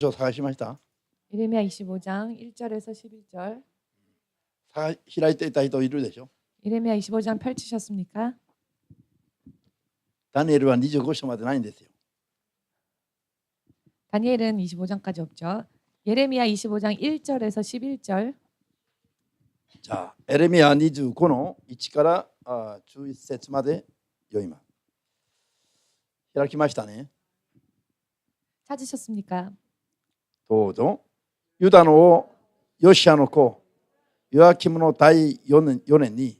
저探しました。 예레미야 25장 1절에서 11절. 開いていた人いるでしょ。 예레미야 25장 펼치셨습니까? ダニエルは25章までないんですよ。 다니엘은 25장까지 없죠. 예레미야 25장 1절에서 11절. じゃあエレミヤ25の1から11節まで読みます。開きましたね。 찾으셨습니까? どうぞ。ユダの王ヨシアの子ヨアキムの第4年に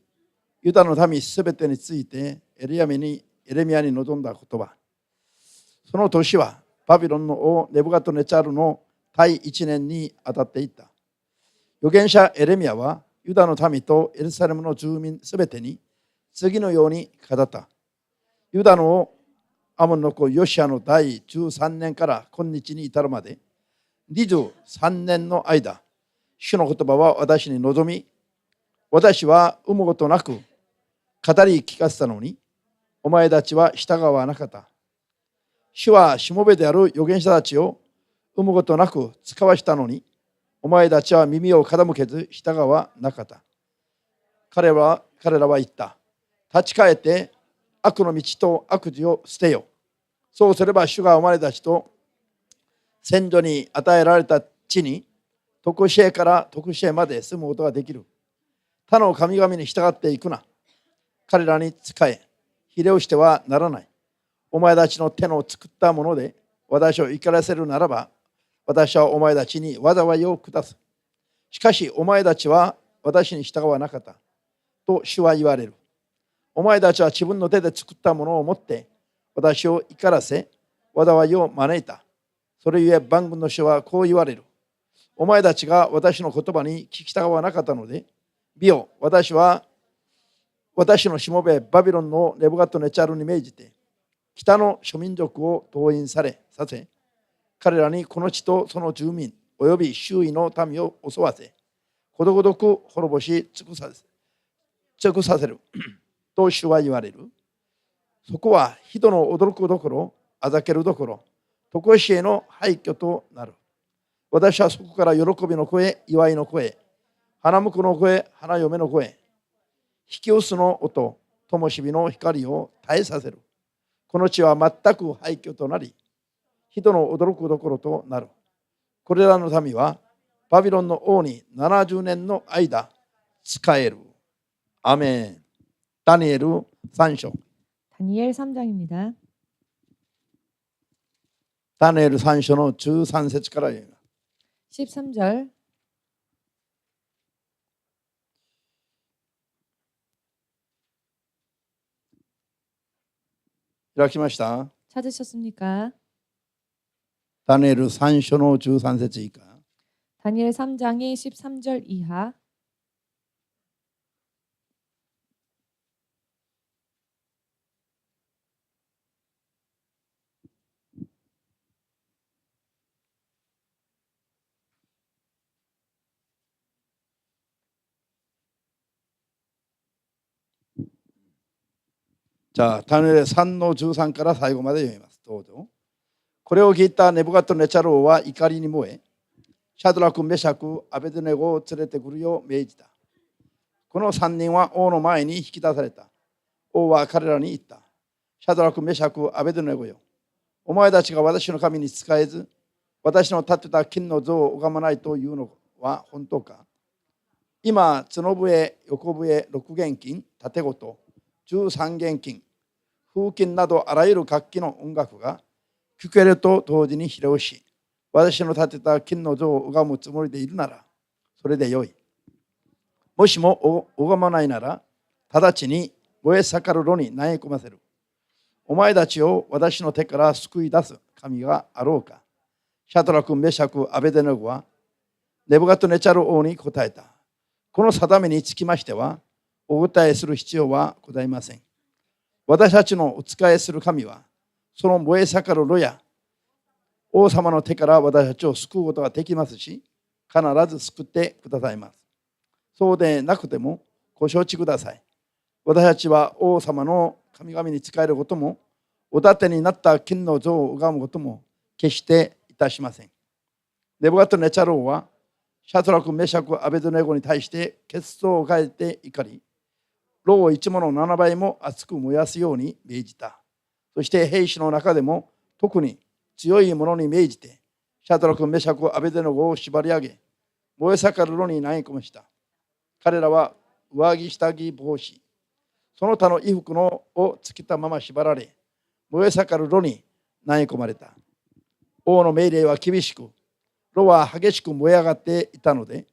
ユダの民すべてについてエレミヤに臨んだ言葉。その年はバビロンの王ネブカドネチャルの第1年に当たっていった。預言者エレミヤはユダの民とエルサレムの住民すべてに次のように語った。ユダの王アモンの子ヨシアの第13年から今日に至るまで23年の間、主の言葉は私に望み、私は有むことなく語り聞かせたのに、お前たちは従わなかった。主はしもべである預言者たちを有むことなく使わしたのに、お前たちは耳を傾けず従わなかった。彼らは言った。立ち返って悪の道と悪事を捨てよ。そうすれば主がお前たちと先祖に与えられた地に常しえから常しえまで住むことができる。他の神々に従っていくな。彼らに仕え、ひれをしてはならない。お前たちの手の作ったもので私を怒らせるならば、私はお前たちに災いを下す。しかしお前たちは私に従わなかった。と主は言われる。お前たちは自分の手で作ったものを持って私を怒らせ、災いを招いた。それゆえ万軍の主はこう言われる。お前たちが私の言葉に聞き従わなかったので、見よ、私は私のしもべバビロンのネブカドネチャルに命じて、北の諸民族を動員させ、彼らにこの地とその住民および周囲の民を襲わせ、ことごとく滅ぼし尽くさせると主は言われる。そこは人の驚くどころ、あざけるどころ、常しえの廃墟となる。私はそこから喜びの声、祝いの声、花婿の声、花嫁の声、引き寄すの音、灯火の光を絶えさせる。この地は全く廃墟となり、人の驚くどころとなる。これらの民はバビロンの王に70年の間仕える。アメン。ダニエル3章。 다니엘 3장입니다. ダニエル3章の13節から読みます。 13절. 開きました。 찾으셨습니까? ダニエル3章の13節以下。 다니엘 3장이 13절 이하. 자, 다니엘 3の13から最後まで読みます。どうぞ。これを聞いたネブカドネチャル王は怒りに燃え、シャドラク、メシャク、アベデネゴを連れてくるよう命じた。この3人は王の前に引き出された。王は彼らに言った。シャドラク、メシャク、アベデネゴよ。お前たちが私の神に仕えず、私の立てた金の像を拝まないというのは本当か。今、角笛、横笛、6弦琴、盾琴、13弦琴、風琴などあらゆる楽器の音楽が聞こえると同時に披露し、私の立てた金の像を拝むつもりでいるなら、それでよい。もしも拝まないなら、直ちに燃え盛る炉に投げ込ませる。お前たちを私の手から救い出す神があろうか。シャドラク、メシャク、アベデネゴはネブカドネチャル王に答えた。この定めにつきましては、お答えする必要はございません。私たちのお仕えする神は、その燃え盛る炉や王様の手から私たちを救うことができますし、必ず救ってくださいます。そうでなくてもご承知ください。私たちは王様の神々に仕えることも、お立てになった金の像を拝むことも決していたしません。ネブカッドネチャル王はシャトラク、メシャク、アベドネゴに対して血統を変えて怒り、炉を一物の7倍も熱く燃やすように命じた。そして兵士の中でも特に強い者に命じて、シャトラク、メシャク、アベデノゴを縛り上げ、燃え盛る炉に投げ込ました。彼らは上着、下着、帽子、その他の衣服のをつけたまま縛られ、燃え盛る炉に投げ込まれた。王の命令は厳しく、炉は激しく燃え上がっていたので、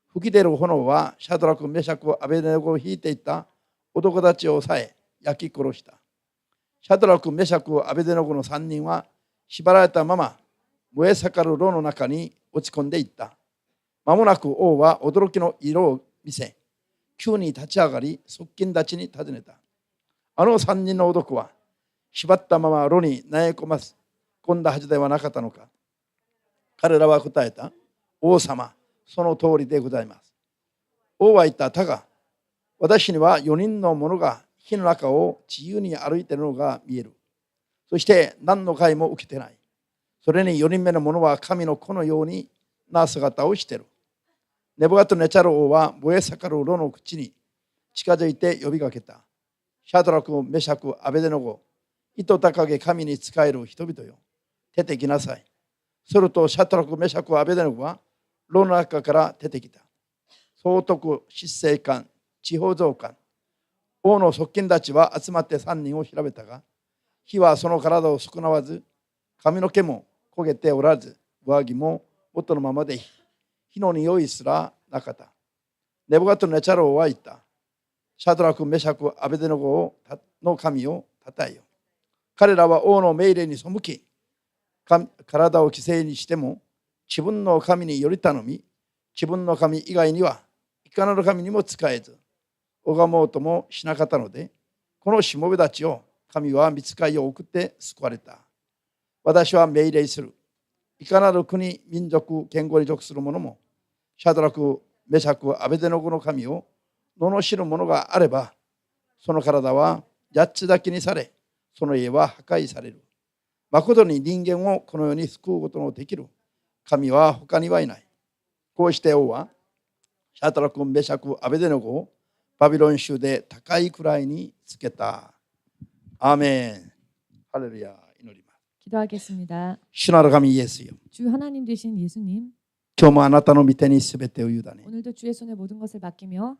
吹き出る炎はシャドラク、メシャク、アベデノゴを引いていった男たちをさえ焼き殺した。シャドラク、メシャク、アベデノゴの3人は縛られたまま燃え盛る炉の中に落ち込んでいった。間もなく王は驚きの色を見せ、急に立ち上がり、側近たちに尋ねた。あの3人の男は縛ったまま炉に投げ込んだはずではなかったのか。彼らは答えた。王様、その通りでございます。王は言った。だが、私には4人の者が火の中を自由に歩いているのが見える。そして何の害も受けてない。それに4人目の者は神の子のようにな姿をしている。ネブカッドネチャル王は燃え盛る炉の口に近づいて呼びかけた。シャドラク、メシャク、アベデノゴ、意図高げ神に仕える人々よ、出てきなさい。するとシャドラク、メシャク、アベデノゴは炉の中から出てきた。総督、執政官、地方長官、王の側近たちは集まって3人を調べたが、火はその体を損なわず、髪の毛も焦げておらず、上着も元のままで火の匂いすらなかった。ネブカッドネチャル王は言った。シャドラク、メシャク、アベデノゴの神をたたえよ。彼らは王の命令に背き、体を犠牲にしても自分の神により頼み、自分の神以外にはいかなる神にも仕えず、拝もうともしなかったので、このしもべたちを神は御使いを送って救われた。私は命令する。いかなる国、民族、言語に属する者も、シャドラク、メシャク、アベデノゴの神を罵る者があれば、その体は八つ裂きにされ、その家は破壊される。誠に人間をこの世に救うことのできる神は他にはいない。こうして王は、シャドラク、メシャク、アベデノゴをバビロン州で高い位につけた。アーメン。ハレルヤ。祈ります。 기도하겠습니다. 주나라神イエスよ、 주 하나님 되신 예수님, 今日もあなたの御手にすべてを委ね、 오늘도 주의 손에 모든 것을 맡기며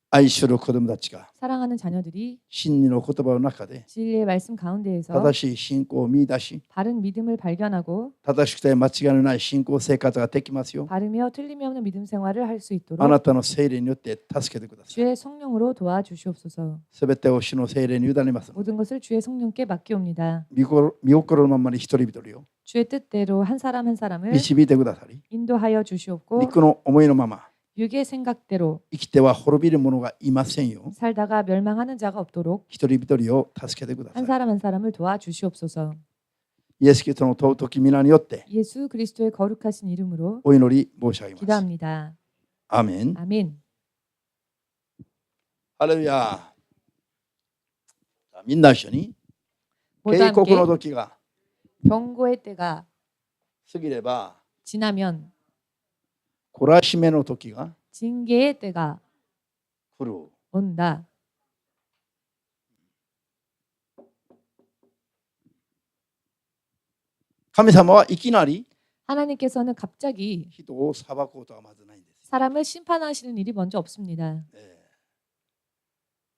愛する子供たちが 사랑하는 자녀들이 真理の言葉の中で 진리의 말씀 가운데에서 正しい信仰を見出し、 바른 믿음을 발견하고 正しくて間違いのない信仰生活ができますよう、 바르며 틀림이 없는 믿음 생활을 할 수 あ 있도록 なたの聖霊によって助けてください。 주의 성령으로 도와주시옵소서. すべてを主の聖霊に委ねます。 모든 것을 주의 성령께 맡기옵니다. 見心のままに一人一人を 주의 뜻대로 한 사람 한 사람을 導いてくださり、 인도하여 주시옵고 肉の思いのまま 육의 생각대로 生きては滅びる者がいませんよ。 살다가 멸망하는 자가 없도록 一人一人を助けてくださ 한 い。 사람 한 사람을 도와주시옵소서. イエス・キリストの尊き皆によって 예수 그리스도의 거룩하신 이름으로 お祈り申し上げます。 기도합니다. アーメン。 아멘. ハレルヤ。みんな一緒に 모두 警告の 함께 時が 경고의 때가 過ぎれば 지나면 懲らしめの時が 징계의 때가 来る。 온다. 神様はいきなり 하나님께서는 갑자기 人を裁くことはまずないんです。 사람을 심판하시는 일이 먼저 없습니다.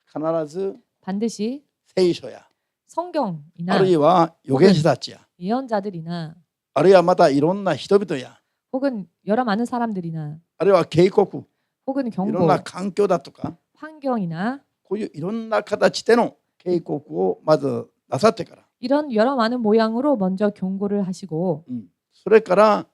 必ず 반드시 聖書や 성경이나 あるいは預言者たちや 예언자들이나 あるいはまたいろんな人々や 혹은 여러 많은 사람들이나 あるいは警告 혹은 いろ 경고, んな環境だとか 환경이나 こういういろんな形での警告をまずなさってから、 이런 여러 많은 모양으로 먼저 경고를 하시고 それから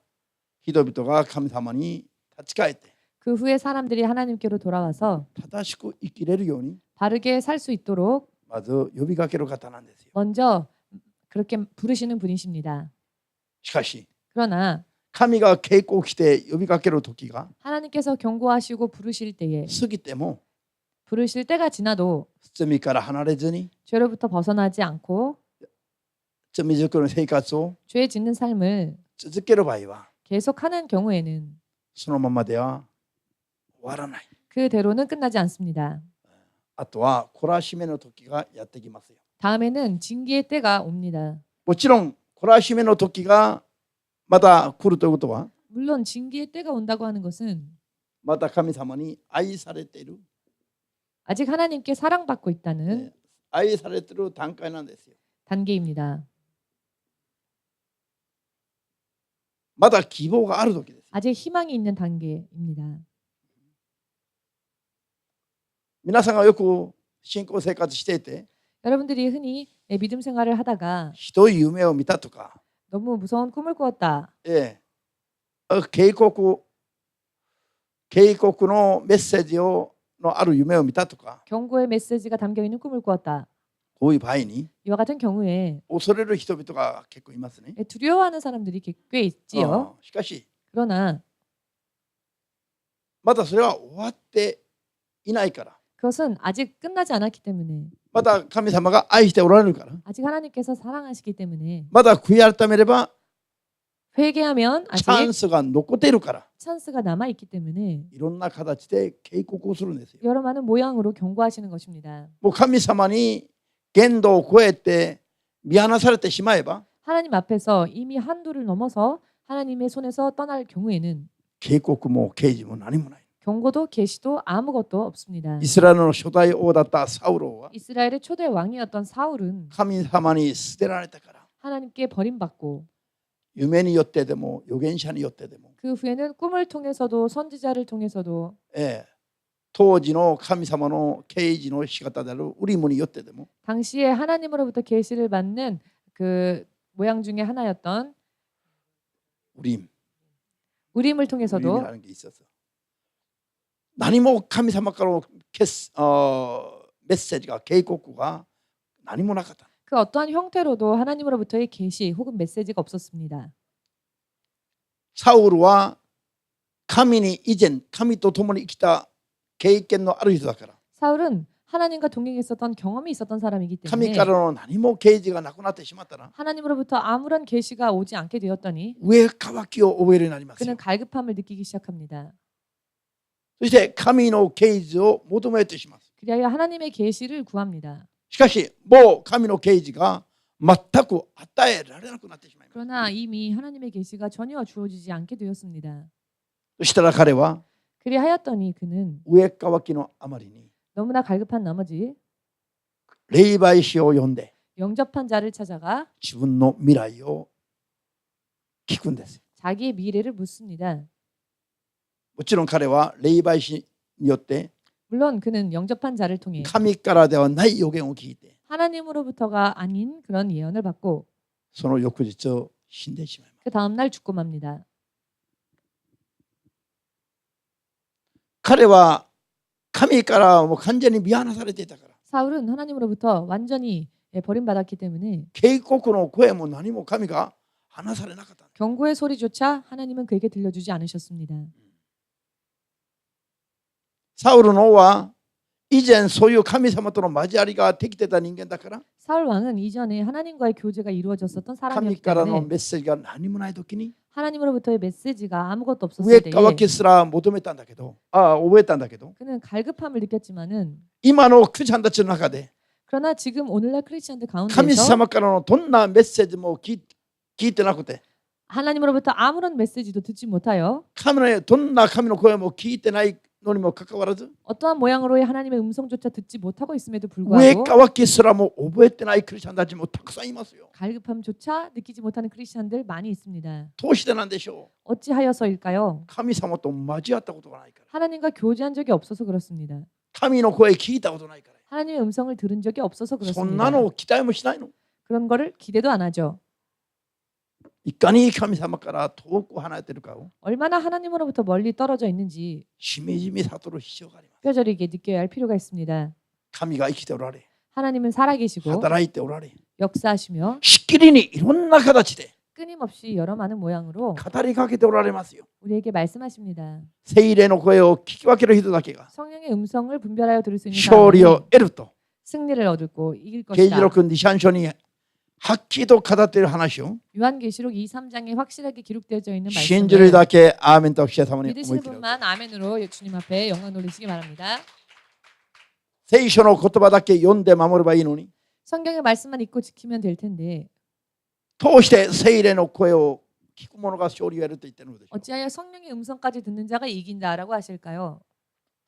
人々が神様に立ち返って 그 후에 사람들이 하나님께로 돌아와서 正しく生きれるように 바르게 살 수 있도록 まず呼びかける方なんですよ。 먼저 그렇게 부르시는 분이십니다. しかし 그러나 神が警告して呼びかける時が 하나님께서 경고하시고 부르실 때에 過ぎても 부르실 때가 지나도 罪から離れずに 죄로부터 벗어나지 않고 罪作りの生活を 죄 짓는 삶을 続ける場合は 계속하는 경우에는 そのままでは終わらない。 그대로는 끝나지 않습니다. あとは懲らしめの時がやってきますよ。 다음에는 징계의 때가 옵니다. もちろん懲らしめの時がまた来るということは 물론 징계의 때가 온다고 하는 것은 また神様に愛されている、 아직 하나님께 사랑받고 있다는 愛されている段階なんですよ。 단계입니다. まだ希望がある時です。 아직 희망이 있는 단계입니다. 皆さんがよく信仰生活していて 여러분들이 흔히 믿음 생활을 하다가 ひどい夢を見たとか、 너무 무서운 꿈을 꾸었다. 警告のメッセージのある夢を見たとか、 경고의 메시지가 담겨 있는 꿈을 꾸었다. こういう場合に 이와 같은 경우에 恐れる人々が結構いますね。 두려워하는 사람들이 꽤 있지요. しかし 그러나 まだそれは終わっていないから、 그것은 아직 끝나지 않았기 때문에, まだ神様が愛しておられるから、 아직 하나님께서 사랑하시기 때문에, まだ悔い改めれば 회개하면 チャン 아직 スが残っているから、 찬스가 남아 있기 때문에 いろんな形で警告をするんですよ。 여러 많은 모양으로 경고하시는 것입니다. もう神様に限度を超えて見放されてしまえば、 하나님 앞에서 이미 한도를 넘어서 하나님의 손에서 떠날 경우에는 警告も刑事も何もない。 경고도 계시도 아무것도 없습니다. イスラエルの初代王だったサウロは 이스라엘의 초대 왕이었던 사울은 神様に捨てられたから、 하나님께 버림받고 夢によってでも預言者によってでも、 그 후에는 꿈을 통해서도 선지자를 통해서도 当時の神様の啓示の仕方であるウリムによってでも、 당시에 하나님으로부터 계시를 받는 그 모양 중에 하나였던 ウリム 우림을 통해서도 우림이라는 게 있었어. 何も神様からのメッセージが警告が何もなかった。 그 어떠한 형태로도 하나님으로부터의 계시 혹은 메시지가 없었습니다. サウルは神に以前、神と共に生きた経験のある人だから、 사울은 하나님과 동행했었던 경험이 있었던 사람이기 神 때문에 からの何も啓示がなくなってしまったら、 하나님으로부터 아무런 계시가 오지 않게 되었더니 上乾きを覚えるようになりますよ。 그는 갈급함을 느끼기 시작합니다. そして神の啓示を求めてしまう。 그리하여 하나님의 계시를 구합니다. しかしもう神の啓示が全く与えられなくなってしまいます。 그러나 이미 하나님의 계시가 전혀 주어지지 않게 되었습니다. そしたら彼は 그리하였더니 그는 上乾きのあまりに 너무나 갈급한 나머지 霊媒師を呼んで 영접한 자를 찾아가 自分の未来を聞くんです。 자기의 미래를 묻습니다. もちろん彼は霊媒師によって 물론 그는 영접한 자를 통해 神からではない予言を聞いて、 하나님으로부터가 아닌 그런 예언을 받고 その翌日死んでしまいます。 그 다음날 죽고 맙니다. 彼は神からもう完全に見放されていたから、 사울은 하나님으로부터 완전히 버림받았기 때문에 警告の声も何も神が話されなかった。 경고의 소리조차 하나님은 그에게 들려주지 않으셨습니다. サウルの王は以前そういう神様との交わりができてた人間だから、 사울 왕은 이전에 하나님과의 교제가 이루어졌었던 神 사람이었기 からの 때문에 メッセージが何もない時に 하나님으로부터의 메시지가 아무것도 上 없었을 때에 乾きすら求めたんだけど、覚えたんだけど、 그는 갈급함을 느꼈지만은 今のクリスチャンたちの中で 그러나 지금 오늘날 크리스천들 神 가운데서 様からのどんなメッセージも聞いてなくて、 하나님으로부터 아무런 메시지도 듣지 못하여 どんな神の声も聞いてないのにもかかわらず、 어떠한 모양으로의 하나님의 음성조차 듣지 못하고 있음에도 上 불구하고 乾きすらも覚えてないクリスチャンたちもたくさんいますよ。 갈급함조차 느끼지 못하는 크리스천들 많이 있습니다. どうしてなんでしょう。 어찌하여서일까요? 神様と交わったことがないから、 하나님과 교제한 적이 없어서 그렇습니다. 神の声聞いたことないから、 하나님의 음성을 들은 적이 없어서 そんな 그렇습니다. のを期待もしないの。 그런 거를 기대도 안 하죠. いかに神様から遠く離れているかを 얼마나 하나님으로부터 멀리 떨어져 있는지 しみじみ悟る必要があります。 뼈저리게 느껴야 할 필요가 있습니다. 神が生きておられ、 하나님은 살아계시고 働いておられ、 역사하시며 しっきりにいろんな形で 끊임없이 여러 많은 모양으로 語りかけておられますよ。 우리에게 말씀하십니다. 聖霊の声を聞き分ける人だけが 성령의 음성을 분별하여 들을 수 있는 勝利を 사람은 得ると 승리를 얻고 이길 啓示 것이다. 録2、3章にはっきりと語っている話を 요한계시록 2, 3장에 확실하게 기록되어져 있는 信じる 말씀을 だけアーメンと記者様に思い 믿으시는 切る 분만 아멘으로 주님 앞에 영광 돌리시기 바랍니다. 聖書の言葉だけ読んで守ればいいのに 성경의 말씀만 읽고 지키면 될 텐데 通して聖霊の声を聞く者が勝利を得ると言っているのでしょう。 어찌하여 성령의 음성까지 듣는 자가 이긴다라고 하실까요?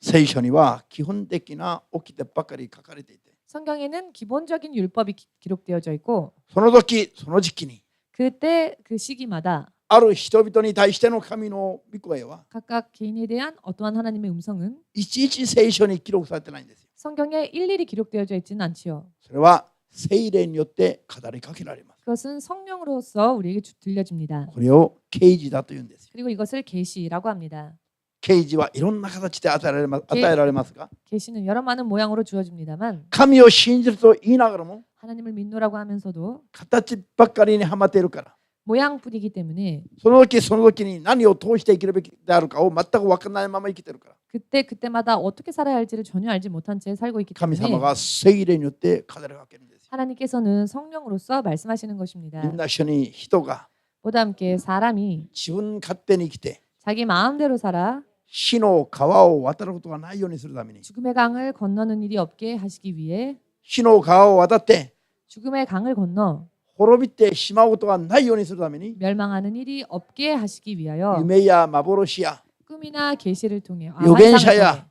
聖書には基本的な掟ばかり書かれていて 성경에는 기본적인 율법이 기록되어져 있고 その時その時期に 그때 그 시기마다 ある人々に対しての神の御声は 각각 개인에 대한 어떠한 하나님의 음성은 いちいち聖書に記録されてないんですよ。 성경에 일일이 기록되어져 있지는 않지요. それは聖霊によって語りかけられます。 그것은 성령으로서 우리에게 들려집니다. これを啓示だというんですよ。 그리고 이것을 계시라고 합니다. 啓示はいろんな形で与えられますが 계시는 여러 많은 모양으로 주어집니다만 神を信じると言いながらも 하나님을 믿노라고 하면서도 形ばっかりにはまっているから 모양뿐이기 때문에 その時その時に何を通して生きるべきであるかを全く分からないまま生きているから 그때마다 어떻게 살아야 할지를 전혀 알지 못한 채 살고 있기 神 때문에 様が聖霊によって語りかけるんですよ。 하나님께서는 성령으로서 말씀하시는 것입니다. みんな一緒に人が 보다 함께 사람이 自分勝手に生きて 자기 마음대로 살아 死の川を渡ることがないようにするために 죽음의 강을 건너는 일이 없게 하시기 위해 死の川を渡って 죽음의 강을 건너 滅びてしまうことがないようにするために 멸망하는 일이 없게 하시기 위하여 夢や幻や 꿈이나 계시를 통해預言者야 환상을 통해,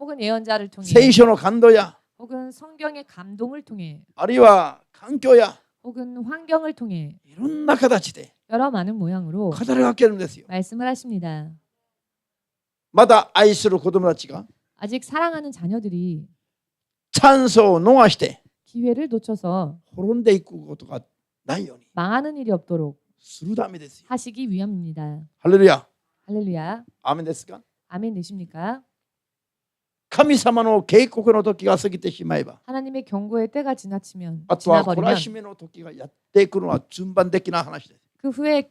혹은 예언자를 통해 聖書の感動や 혹은 성경의 감동을 통해 あるいは環境や 혹은 환경을 통해 いろんな形で 여러 많은 모양으로 語りかけるんですよ。 말씀을 하십니다. まだ愛する子供たちが 아직 사랑하는 자녀들이 チャンスを逃して 기회를 놓쳐서 滅んでいくことがないように 망하는 일이 없도록 するためですよ。 하시기 위함입니다. ハレルヤ。 할렐루야. アーメンですか。 아멘 되십니까? 神様の警告の時が過ぎてしまえば 하나님의 경고의 때가 지나치면 あとは懲 지나버리면 らしめの時がやってくるのは順番的な話です。 그 후에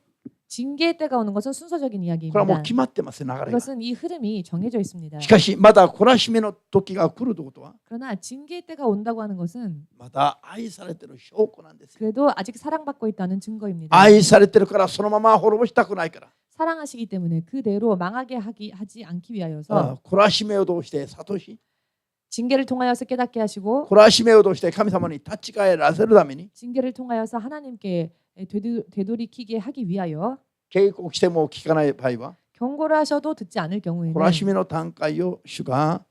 징계의 때가 오는 것은 순서적인 これはもう 이야기입니다. 決まってます流れが。 이것은 이 흐름이 정해져 있습니다. しかしまだ懲らしめの時が来るということは 그러나 징계의 때가 온다고 하는 것은 まだ愛されてる証拠なんですよ。 그래도 아직 사랑받고 있다는 증거입니다. 愛されてるからそのまま滅ぼしたくないから 사랑하시기 때문에 그대로 망하게 하지 않기 위하여서 懲らしめを通して諭し 징계를 통하여서 깨닫게 하시고 懲らしめを通して神様に立ち返らせるために 징계를 통하여서 하나님께 되돌이키게 하기 위하여 警告しても聞かない場合は 경고를 하셔도 듣지 않을 懲 경우에는 らしめの段階を主が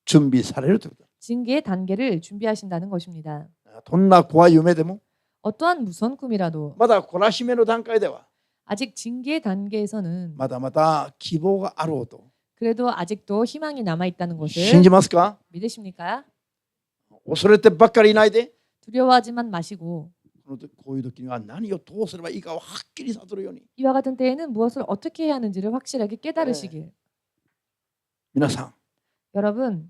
準備されるというこ 징계의 단계를 준비하신다는 것입니다. と。どんな怖い夢でも 어떠한 무서운 꿈이라도 まだ懲らしめの段階では 아직 징계의 단계에서는 まだまだ希望があろうと 그래도 아직도 희망이 남아 있다는 信 것을 じますか。 믿으십니까? 恐れてばっかりいないで 두려워하지만 마시고 こういう時には何をどうすればいいかをはっきり悟るように 이와 같은 때에는 무엇을 어떻게 해야 하는지를 확실하게 깨달으시길. 皆さん、 여러분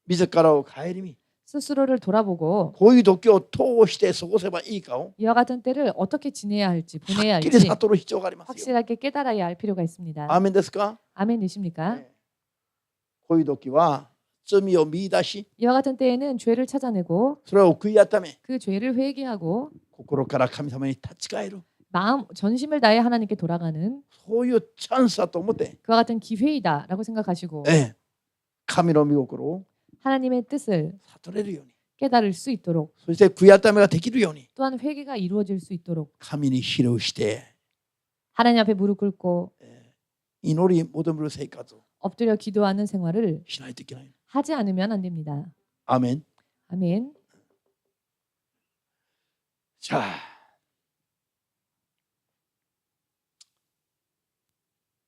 自らを顧み 스스로를 돌아보고 こういう時を通して過ごせばいいかを 이와 같은 때를 어떻게 지내야 할지 は 보내야 っきり 할지 悟る必要がありますよ。 확실하게 깨달아야 할 필요가 있습니다. アーメンですか。 아멘 되십니까? こういう時は罪を見出し 이와 같은 때에는 죄를 찾아내고 それを悔い改め 그 죄를 회개하고 心から神様に立ち返る 마음 전심을 다해 하나님께 돌아가는 そういうチャンスだと思って、 그와 같은 기회이다라고 생각하시고 神の御心を 하나님의 뜻을 悟れるように 깨달을 수 있도록 そして悔い改めができるように 또한 회개가 이루어질 수 있도록 神にひれをして 하나님 앞에 무릎 꿇고 祈り求める生活を 엎드려 기도하는 생활을 しないといけない。 하지 않으면 안 됩니다. アーメン。 아멘. じゃあ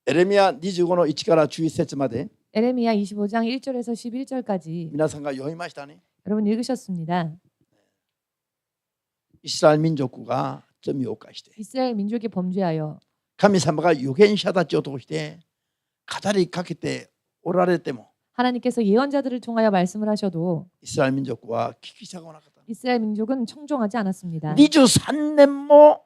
エレミヤ25の1から11節まで 에레미야 25장 1절에서 11절까지 皆さんが読みましたね。 여러분 읽으셨습니다. イスラエル民族が罪を犯して 이스라엘 민족이 범죄하여 神様が預言者たちを通して語りかけておられても 하나님께서 예언자들을 통하여 말씀을 하셔도 イスラエル民族は聞き従わなかった。 이스라엘 민족은 청종하지 않았습니다. 23年も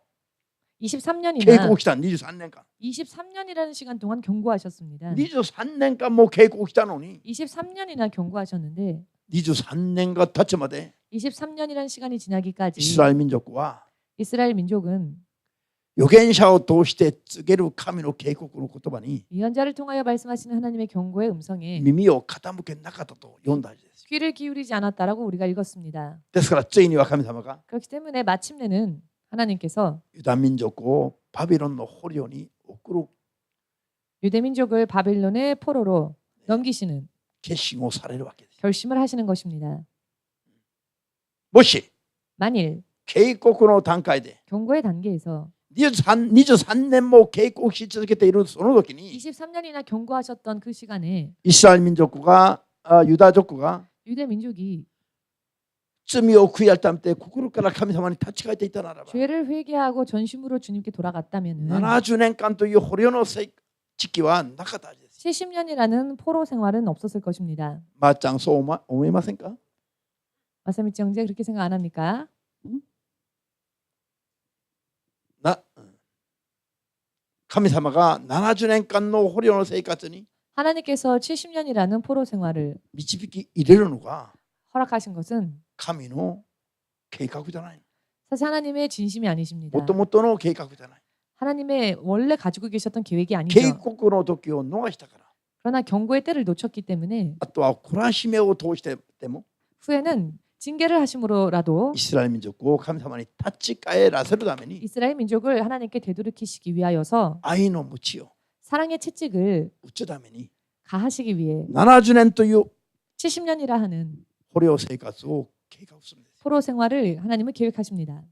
警 23년이나 告した23年間 23년이라는 시간 동안 경고하셨습니다. 23年間も警告したのに 23년이나 경고하셨는데 23年が経つまで 23년이라는 시간이 지나기까지 イスラエル民族は 이스라엘 민족은 預言者を通して告げる神の警告の言葉に 예언자를 통하여 말씀하시는 하나님의 경고의 음성에 耳を傾けなかったと読んだんです。 귀를 기울이지 않았다라고 우리가 읽었습니다. ですからついには神様が 그렇기 때문에 마침내는 하나님께서 ユダ民族をバビロンの捕虜に送る 유대 민족을 바벨론의 포로로 넘기시는 決心をされるわけです。 결심을 하시는 것입니다. もし 만일 警告の段階で 경고의 단계에서 23年も警告し続けているその時に 23년이나 경고하셨던 그 시간에 イスラエル民族がユダ族が 유대 민족이 罪を悔い改めて心から神様に立ち返っていたならば 죄를 회개하고 전심으로 주님께 돌아갔다면 70年間という捕虜の時期はなかったはずです。 70년이라는 포로 생활은 없었을 것입니다. まっちゃんそう思いませんか？ 마사미치 형제 그렇게 생각 안 합니까? 神様が70年間の捕虜の生活に 하나님께서 70년이라는 포로 생활을 導き入れるのが 허락하신 것은 神の計画じゃない。 사실 하나님의 진심이 아니십니다. もともとの計画じゃない。 하나님의 원래 가지고 계셨던 계획이 警 아니죠. 告の時を逃したから。 그러나 경고의 때를 놓쳤기 때문에 あとは懲らしめを通してでも 후에는 징계를 하심으로라도 イスラエル民族を神様に立ち返らせるために 이스라엘 민족을 하나님께 되돌이키시기 위하여서 愛の鞭を 사랑의 채찍을 打つために 가하시기 위해 70年という 70년이라 하는 捕虜生活を計画するんです。 포로 생활을 하나님은 계획하십니다.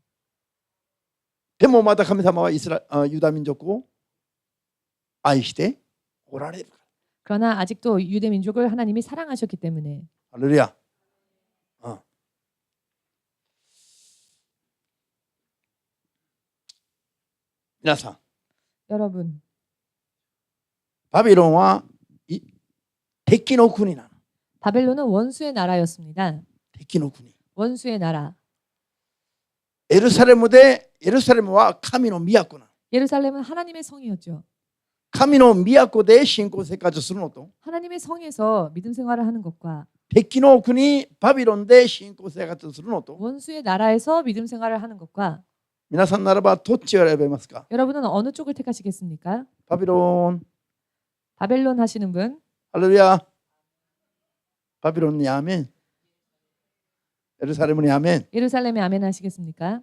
でもまた神様はユダ民族を愛しておられるから。 그러나 아직도 유대 민족을 하나님이 사랑하셨기 때문에 ハレルヤ。皆さん、 여러분 バビロンは敵の国なの。 바벨론은 원수의 나라였습니다. 敵の国。 원수의 나라. エルサレムは神の都なの。 예루살렘은 하나님의 성이었죠. 神の都で信仰生活するのと 하나님의 성에서 믿음 생활을 하는 것과 敵の国バビロンで信仰生活するのと 원수의 나라에서 믿음 생활을 하는 것과 皆さんならばどっちを選べますか？ 여러분은 어느 쪽을 택하시겠습니까? バビロン。 바벨론 하시는 분? ハレルヤ。バビロンにアメン。エルサレムにアメン。 예루살렘에 아멘 하시겠습니까?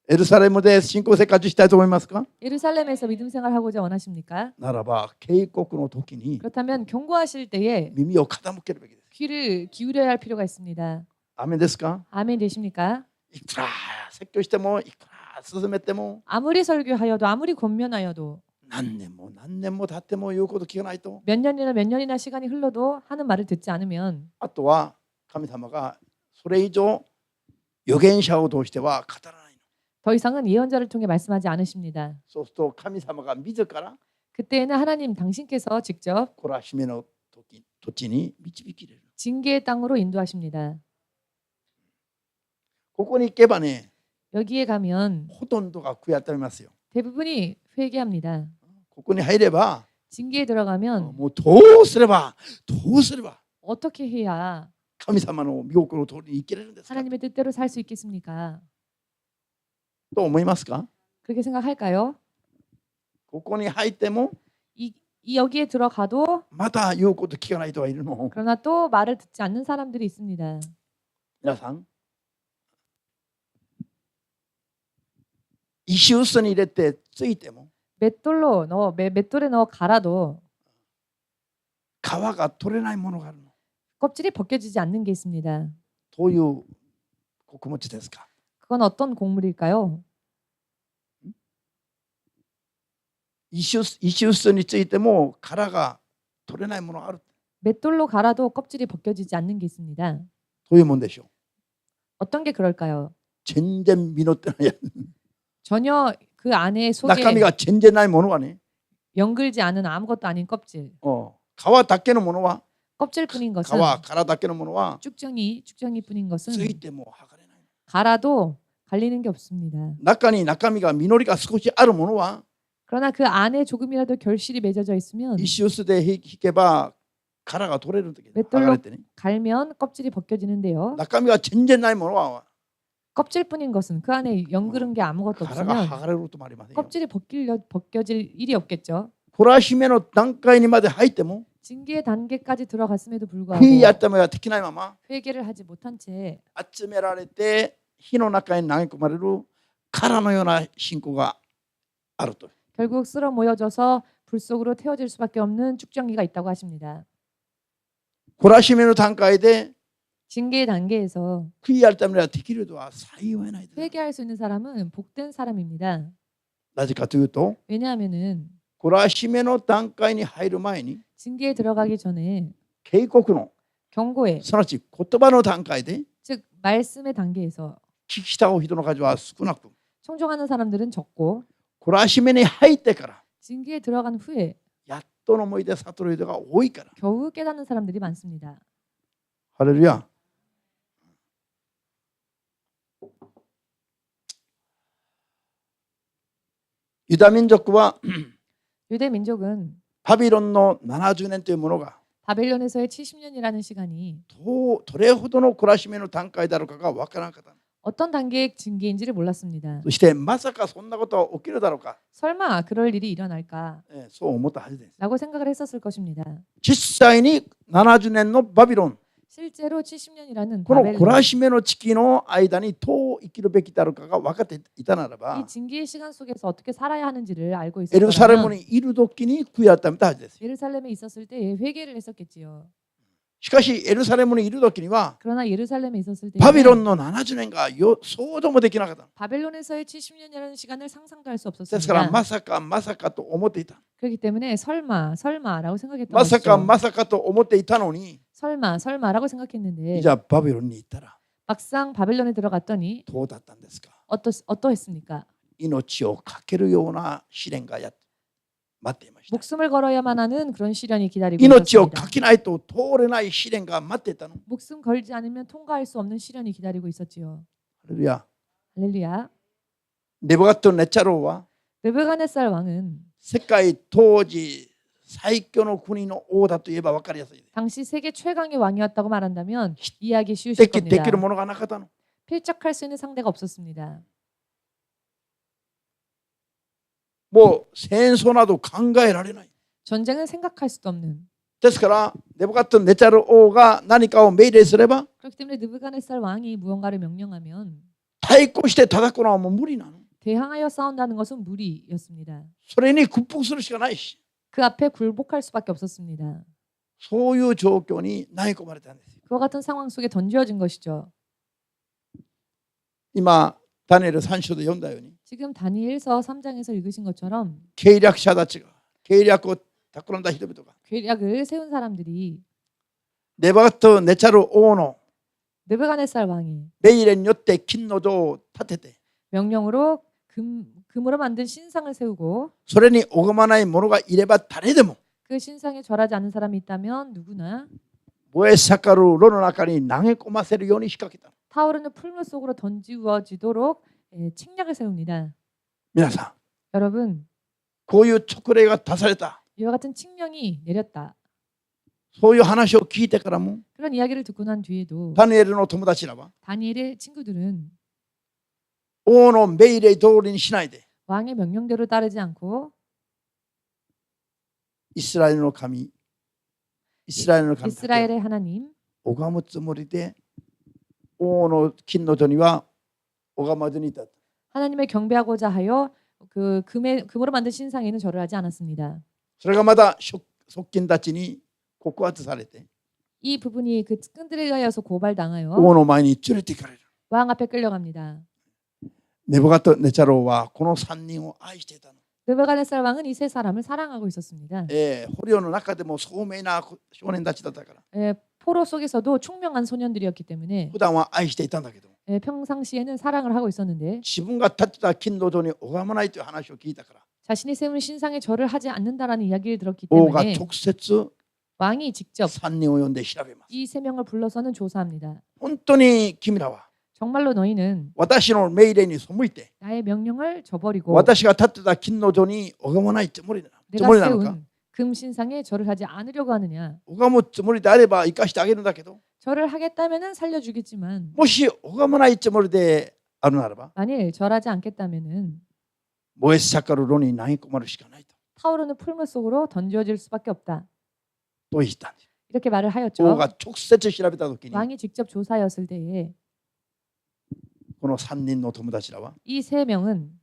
エルサレムで信仰生活したいと思いますか？ 예루살렘에서 믿음 생활하고자 원하십니까? ならば警告の時に 그렇다면 경고하실 때에 耳を傾けるべきです。 귀를 기울여야 할 필요가 있습니다. アメンですか？ 아멘 되십니까? いくら説教してもいくら進めても 아무리 설교하여도 아무리 권면하여도 何年も経っても言うこと聞かないと 몇 년이나 시간이 흘러도 하는 말을 듣지 않으면 あとは神様がそれ以上預言者を通しては語らないの。 더 이상은 예언자를 통해 말씀하지 않으십니다. そうすると神様が自ら 그때에는 하나님 당신께서 직접 懲らしめの土地に導き入れる。 징계의 땅으로 인도하십니다. ここに行けばね、 여기에 가면 ほとんどが悔い改めますよ。 대부분이 회개합니다. ここに入れば 징계에 들어가면 もうどうすれば 어떻게 해야 神様の御心の通りに生きれるんですか 하나님의 뜻대로 살 수 있겠습니까? と思いますか？ 그렇게 생각할까요? ここに入っても 이 여기에 들어가도 また言うこと聞かない人がいるの。 그러나 또 말을 듣지 않는 사람들이 있습니다. 皆さん、石臼に入れてついても 맷돌에 넣어 갈아도 皮が取れないものがあるの。 껍질이 벗겨지지 않는 게 있습니다. どういう穀物ですか？ 그건 어떤 곡물일까요? 石臼についても殻が取れないものがある。 맷돌로 갈아도 껍질이 벗겨지지 않는 게 있습니다. どういうもんでしょう？ 어떤 게 그럴까요? 全然実ってない。 전혀 그 안에 속에 中身が全然ないものはね、 연글지 않은 아무것도 아닌 껍질. 皮だけのものは 껍질뿐인 皮、 것은 殻だけのものは 쭉정이뿐인 つ 것은 いても剥がれない。 갈아도 갈리는 게 없습니다. 中に中身が実りが少しあるものは 그러나 그 안에 조금이라도 결실이 맺어져 있으면 石臼で引けば皮殻が取れる時 맷돌로 剥がれてね 갈면 껍질이 벗겨지는데요. 中身が全然ないものは 껍질뿐인 것은 그 안에 연그른 게 아무것도 殻が 없으면 剥がれることもありませんよ 껍질이 벗겨질 일이 없겠죠. 懲らしめの段階にまで入っても 징계의 단계까지 들어갔음에도 悔い 불구하고 改めができないまま 회개를 하지 못한 채 集められて火の中に投げ込まれる殻のような信仰があると 결국 쓸어 모여져서 불 속으로 태워질 수밖에 없는 축정기가 있다고 하십니다. 懲らしめの段階で 징계의 단계에서 悔い改めができるとは幸いないです 회개할 수 있는 사람은 복된 사람입니다. なぜかというと 왜냐하면은 懲らしめの段階に入る前に 징계에 들어가기 전에 警告の 경고에 すなわち言葉の段階で 즉 말씀의 단계에서 聞き従う人の数は少なく 청종하는 사람들은 적고 懲らしめに入ってから 징계에 들어간 후에 やっとの思いで悟る人が多いから 겨우 깨닫는 사람들이 많습니다. ハレルヤユダ民族は 유대 민족은 バビロンの70年というものが 바벨론에서의 70년이라는 시간이 どれほどの懲らしめの段階だろうかがわからなかった。 어떤 단계의 징계인지를 몰랐습니다. そしてまさかそんなことは起きるだろうか、 설마 그럴 일이 일어날까 そう思ったはずです。 라고 생각을 했었을 것입니다. 実際に70年のバビロン、 실제로 70년이라는 この懲 바벨론 らしめの時期の間にどう生きるべきだろうかが分かっていたなら 이 ば、 징계의 시간 속에서 어떻게 살아야 하는지를 알고 エルサレム 있었다면 にいる時に悔い改めたはずです。 예루살렘에 있었을 때 회개를 했었겠지요. しかしエルサレムにいる時には 그러나 예루살렘에 있었을 때 バビロンの70年が想像もできなかった。 바벨론에서의 70년이라는 시간을 상상도 할 수 ですから 없었습니다. まさかと思っていた。 그렇기 때문에 설마라고 생각했던 まさ 것이죠. かと思っていたのに、 설마라고 생각했는데 じゃあバビロンに行ったら 막상 바벨론에 들어갔더니 どうだったんですか。 어떠했습니까? 命をかけるような試練が待っていました。 목숨을 걸어야만 하는 그런 시련이 기다리고 命を 있었습니다. かけないと通れない試練が待っていたの。 목숨 걸지 않으면 통과할 수 없는 시련이 기다리고 있었지요. ハレルヤ。 할렐루야. ネブカッドネチャロは 느부갓네살 왕은 世界当時最強の国の王だと言えば分かりやすいです。 당시 세계 최강의 왕이었다고 말한다면 이해하기 쉬우실 で 겁니다. きるものがなかったの。 필적할 수 있는 상대가 없었습니다. もう戦争など考えられない。 전쟁은 생각할 수도 없는. ですからネブカッドネチャロ王が何かを命令すれば 그렇기 때문에 느부갓네살 왕이 무언가를 명령하면 対抗して叩くのはもう無理なの。 대항하여 싸운다는 것은 무리였습니다. それに屈服するしかないし、 그 앞에 굴복할 수밖에 없었습니다. そういう状況に投げ込まれたんです。 그와 같은 상황 속에 던져진 것이죠. 今ダニエル3章で読んだように 지금 다니엘서 3장에서 읽으신 것처럼 計略者たちが計略を企んだ人々が 계략을 세운 사람들이 ネバガットネチャル王の 느부갓네살 왕이 命令によって金の像を建てて 명령으로 금으로 만든 신상을 세우고 それに拝まない者がいれば誰でも 그 신상에 절하지 않은 사람이 있다면 누구나 燃え盛る炉の中に投げ込ませるように仕掛けた。 타오르는 풀물 속으로 던지워지도록 책략을 세웁니다. 皆さん 여러분, こういう勅令が出された。 이와 같은 칙령이 내렸다. そういう話を聞いてからも 그런 이야기를 듣고 난 뒤에도 ダニエルの友達らは 다니엘의 친구들은 王の命令通りにしないで 왕의 명령대로 따르지 않고 イスラエルの神たち 이스라엘의 하나님 を拝むつもりで王の金の像には拝まずにいた。 하나님을 경배하고자 하여 그 금으로 만든 신상에는 절을 하지 않았습니다. それがまた側近たちに告発されて 이 부분이 그 끈들에 의하여서 고발당하여 王の前に連れて行かれる。 왕 앞에 끌려갑니다. ネブカッドネチャロはこの3人を愛していたの。 느부갓네살 왕은 이 세 사람을 사랑하고 있었습니다. 捕虜の中でも聡明な少年たちだったから 포로 속에서도 총명한 소년들이었기 때문에 普段は愛していたんだけど 평상시에는 사랑을 하고 있었는데 自分が立てた金の像に拝まないという話を聞いたから 자신이 세운 신상에 절을 하지 않는다라는 이야기를 들었기 王が 때문에 直接 왕이 직접 3人を呼んで調べます。 이 세 명을 불러서는 조사합니다. 本当に君らは 정말로 너희는 私の命令に背いて 나의 명령을 저버리고 私が立てた金の像に拝まないつもりな 내가 のか 세운 금 신상에 절을 하지 않으려고 하느냐? 拝むつもりであれば生かしてあげるんだけど、 절을 하겠다면은 살려주겠지만 もし拝まないつもりであるならば、 만일 절하지 않겠다면은 燃え盛る炉に投げ込まれるしかないと 타오르는 풀물 속으로 던져질 수밖에 없다. と言ったんです。 이렇게 말을 王 하였죠. が直接調べた時に 왕이 직접 조사였을 때에 この3人の友達らは 이 세 명은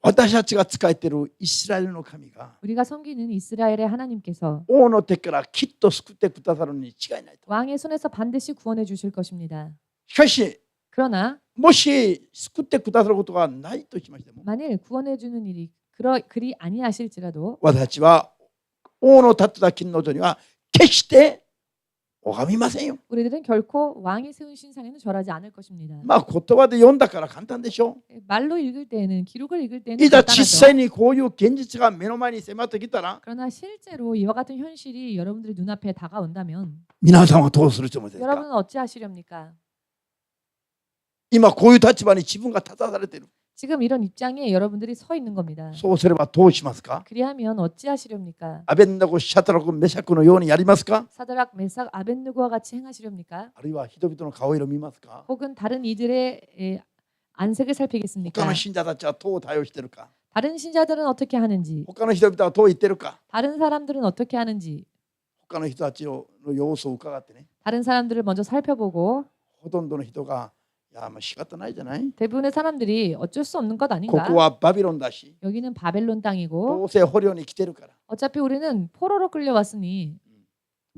私たちが仕えているイスラエルの神が 우리가 섬기는 이스라엘의 하나님께서 王の手からきっと救ってくださるに違いないと。 왕의 손에서 반드시 구원해 주실 것입니다. しかし 그러나 もし救ってくださることがないとしましても、 만일 구원해 주는 일이 그리 아니하실지라도 私たちは王の立てた金の像には決して拝みませんよ。 우리들은 결코 왕이 세운 신상에는 절하지 않을 것입니다. まあ言葉で読んだから簡単でしょ。 말로 읽을 때는 기록을 읽을 때는 いざ実 간단하죠. 際にこういう現実が目の前に迫ってきたら、 그러나 실제로 이와 같은 현실이 여러분들의 눈앞에 다가온다면 皆さんはどうするつもりですか。 여러분은 어찌하시렵니까? 今こういう立場に自分が立たされている。 지금 이런 입장에 여러분들이 서 있는 겁니다. そうすればどうしますか。 그리하면 어찌하시렵니까? アベンナゴ、シャトラク、メシャクのようにやりますか。 사드락, 메삭, 아벳느고와 같이 행하시렵니까? あるいは人々の顔色を見ますか。 혹은 다른 이들의 안색을 他 살피겠습니까? の信者たちはどう対応しているか。 다른 신자들은 어떻게 하는지, 他の人々はどう言っているか。 다른 사람들은 어떻게 하는지, 他の人たちの様子を伺ってね、 다른 사람들을 먼저 살펴보고 ほとんどの人がいや、まあ仕方ないじゃない。 대부분의 사람들이 어쩔 수 없는 것 こ 아닌가? こはバビロンだし、 여기는 바벨론 ど 땅이고 うせ捕虜に来てるから、 어차피 우리는 포로로 끌려왔으니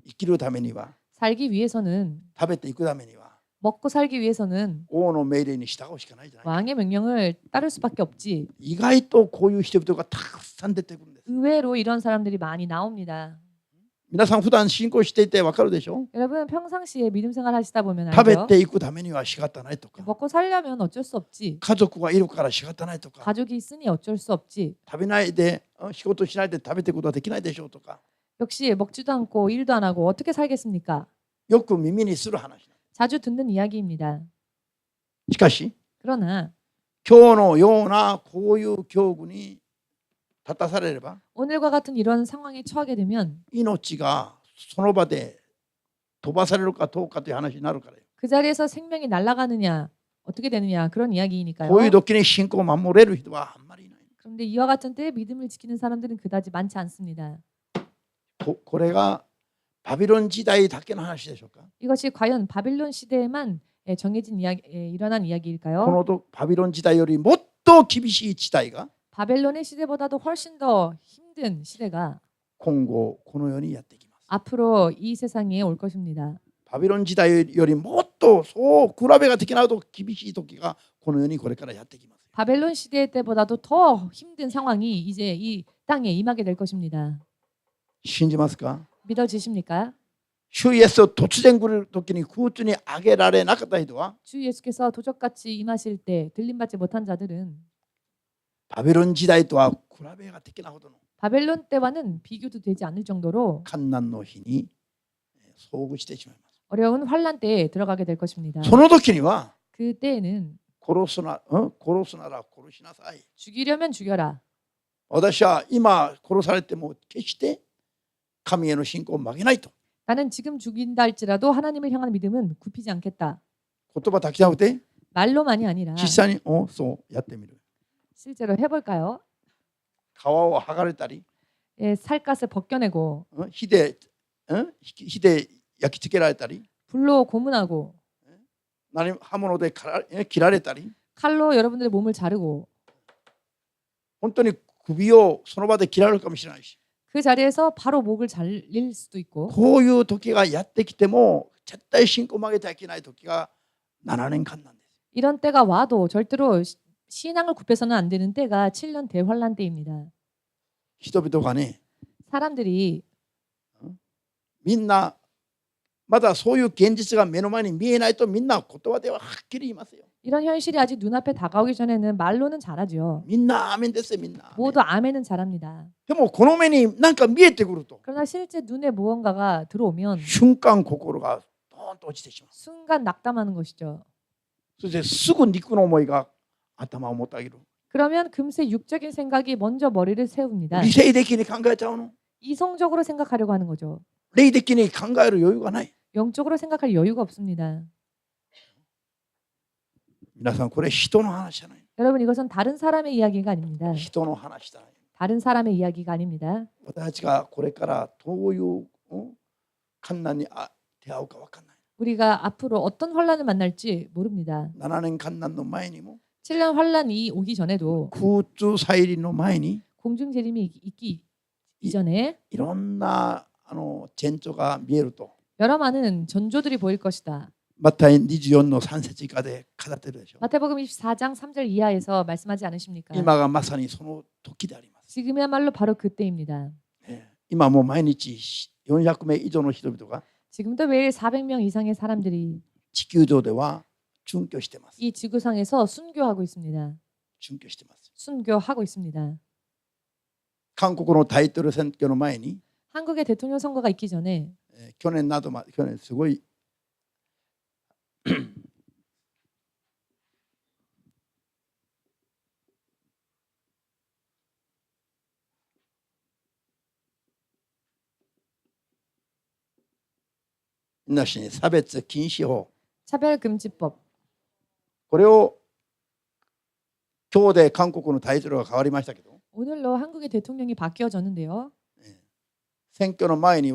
生きるためには、 살기 위해서는 食べていくためには、 먹고 살기 위해서는 王の命令に従うしかないじゃない。 왕의 명령을 따를 수밖에 없지. 意外とこういう人々がたくさん出てくるんです。 의외로 이런 사람들이 많이 나옵니다. 皆さん普段信仰していてわかるでしょ。 여러분 평상시에 믿음 생활 하시다 보면 食べ 알죠. ていくためには仕方ないとか、 먹고 살려면 어쩔 수 없지. 家族がいるから仕方ないとか、 가족이 있으니 어쩔 수 없지. 食べないで仕事しないで食べていくことはできないでしょうとか、 역시 먹지도 않고 일도 안 하고 어떻게 살겠습니까? よく耳にする話。 자주 듣는 이야기입니다. しかし 그러나 今日のようなこういう境遇に立たされれば、 오늘과 같은 이런 상황에 처하게 되면 命がその場で飛ばされるかどうかという話になるからよ。 그 자리에서 생명이 날아가느냐 어떻게 되느냐 그런 이야기이니까요. こういう時に信仰を守れる人はあんまりいない。 그런데 이와 같은 때에 믿음을 지키는 사람들은 그다지 많지 않습니다. これがバビロン時代だけの話でしょうか。 이것이 과연 바빌론 시대에만 정해진 이야기, 일어난 こ 이야기일까요? のバビロン時代よりもっと厳しい時代が 바벨론의 시대보다도 훨씬 더 힘든 시대가 今後この世にやってきます。 앞으로 이 세상에 올 것입니다. バビロン時代よりもっとそう比べができないと厳しい時がこの世にこれからやってきます。 바벨론 시대 때보다도 더 힘든 상황이 이제 이 땅에 임하게 될 것입니다. 信じますか。 믿어지십니까? 主イエスを突然来る時に空中に上げられなかった人は 주 예수께서 도적같이 임하실 때 들림받지 못한 자들은 バビロン時代とは比べができないほどの 바벨론 때와는 비교도 되지 않을 정도로 患難の日に遭遇してしまいます。 어려운 환란 때에 들어가게 될 것입니다. その時には 그때에는 殺すなら殺しなさい。 죽이려면 죽여라. 私は今殺されても決して神への信仰を曲げないと。 나는 지금 죽인다 할지라도 하나님을 향한 믿음은 굽히지 않겠다. 言葉だけじゃなくて 말로만이 아니라 実際にそうやってみる。 실제로 해볼까요? 皮を剥がれたり、 살갗을 벗겨내고 火で焼き付けられたり、 불로 고문하고 刃物で切られたり、 칼로 여러분들의 몸을 자르고 本当に首をその場で切られるかもしれないし、 그 자리에서 바로 목을 잘릴 수도 있고 こういう時がやってきても絶対信仰を曲げてはいけない時が7年間なんです。 이런 때가 와도 절대로 신앙을 굽혀서는 안 되는 때가 7년 대환란 때입니다. 人々がね、 사람들이 みんなまだそういう現実が目の前に見えないとみんな言葉でははっきり言いますよ。 이런 현실이 아직 눈앞에 다가오기 전에는 말로는 잘하죠. みんなアーメンですよ、みんな。 모두 아멘은 잘합니다. でもこの目に何か見えてくると 그러나 실제 눈에 무언가가 들어오면 瞬間心がドーンと落ちてしまう。 순간 낙담하는 것이죠. そしてすぐ肉の思いが頭をもたげる。 그러면 금세 육적인 생각이 먼저 머리를 세웁니다. 理性的に考えちゃうの。 이성적으로 생각하려고 하는 거죠. 霊的に考える余裕がない。 영적으로 생각할 여유가 없습니다. 皆さんこれ人の話じゃない。 여러분 이것은 다른 사람의 이야기가 아닙니다. 人の話じゃない。 다른 사람의 이야기가 아닙니다. 私たちがこれからどういう困難に出会うか分かんない。 우리가 앞으로 어떤 환란을 만날지 모릅니다. 7年困難の前にも 7년 환란이 오기 전에도 空中再臨の前に 공중재림이 있기 이전에 いろんな前兆が見えると 여러 많은 전조들이 보일 것이다. マタイ24の3節以下で語ってるでしょ。 마태복음 24장 3절 이하에서 말씀하지 않으십니까? 今がまさにその時であります。 지금이야말로 바로 그때입니다. 今もう毎日400名以上の人々が 지금도 매일 400명 이상의 사람들이 地球上では殉教してます。 이 지구상에서 순교하고 있습니다. 殉教してます。 순교하고 있습니다. 韓国の大統領選挙の前に 한국의 대통령 선거가 있기 전에 去年など去年すごいなしに差別禁止法 차별금지법 これを今日で韓国の大統領が変わりましたけど 오늘로 한국의 대통령이 바뀌어졌는데요. 選挙の前に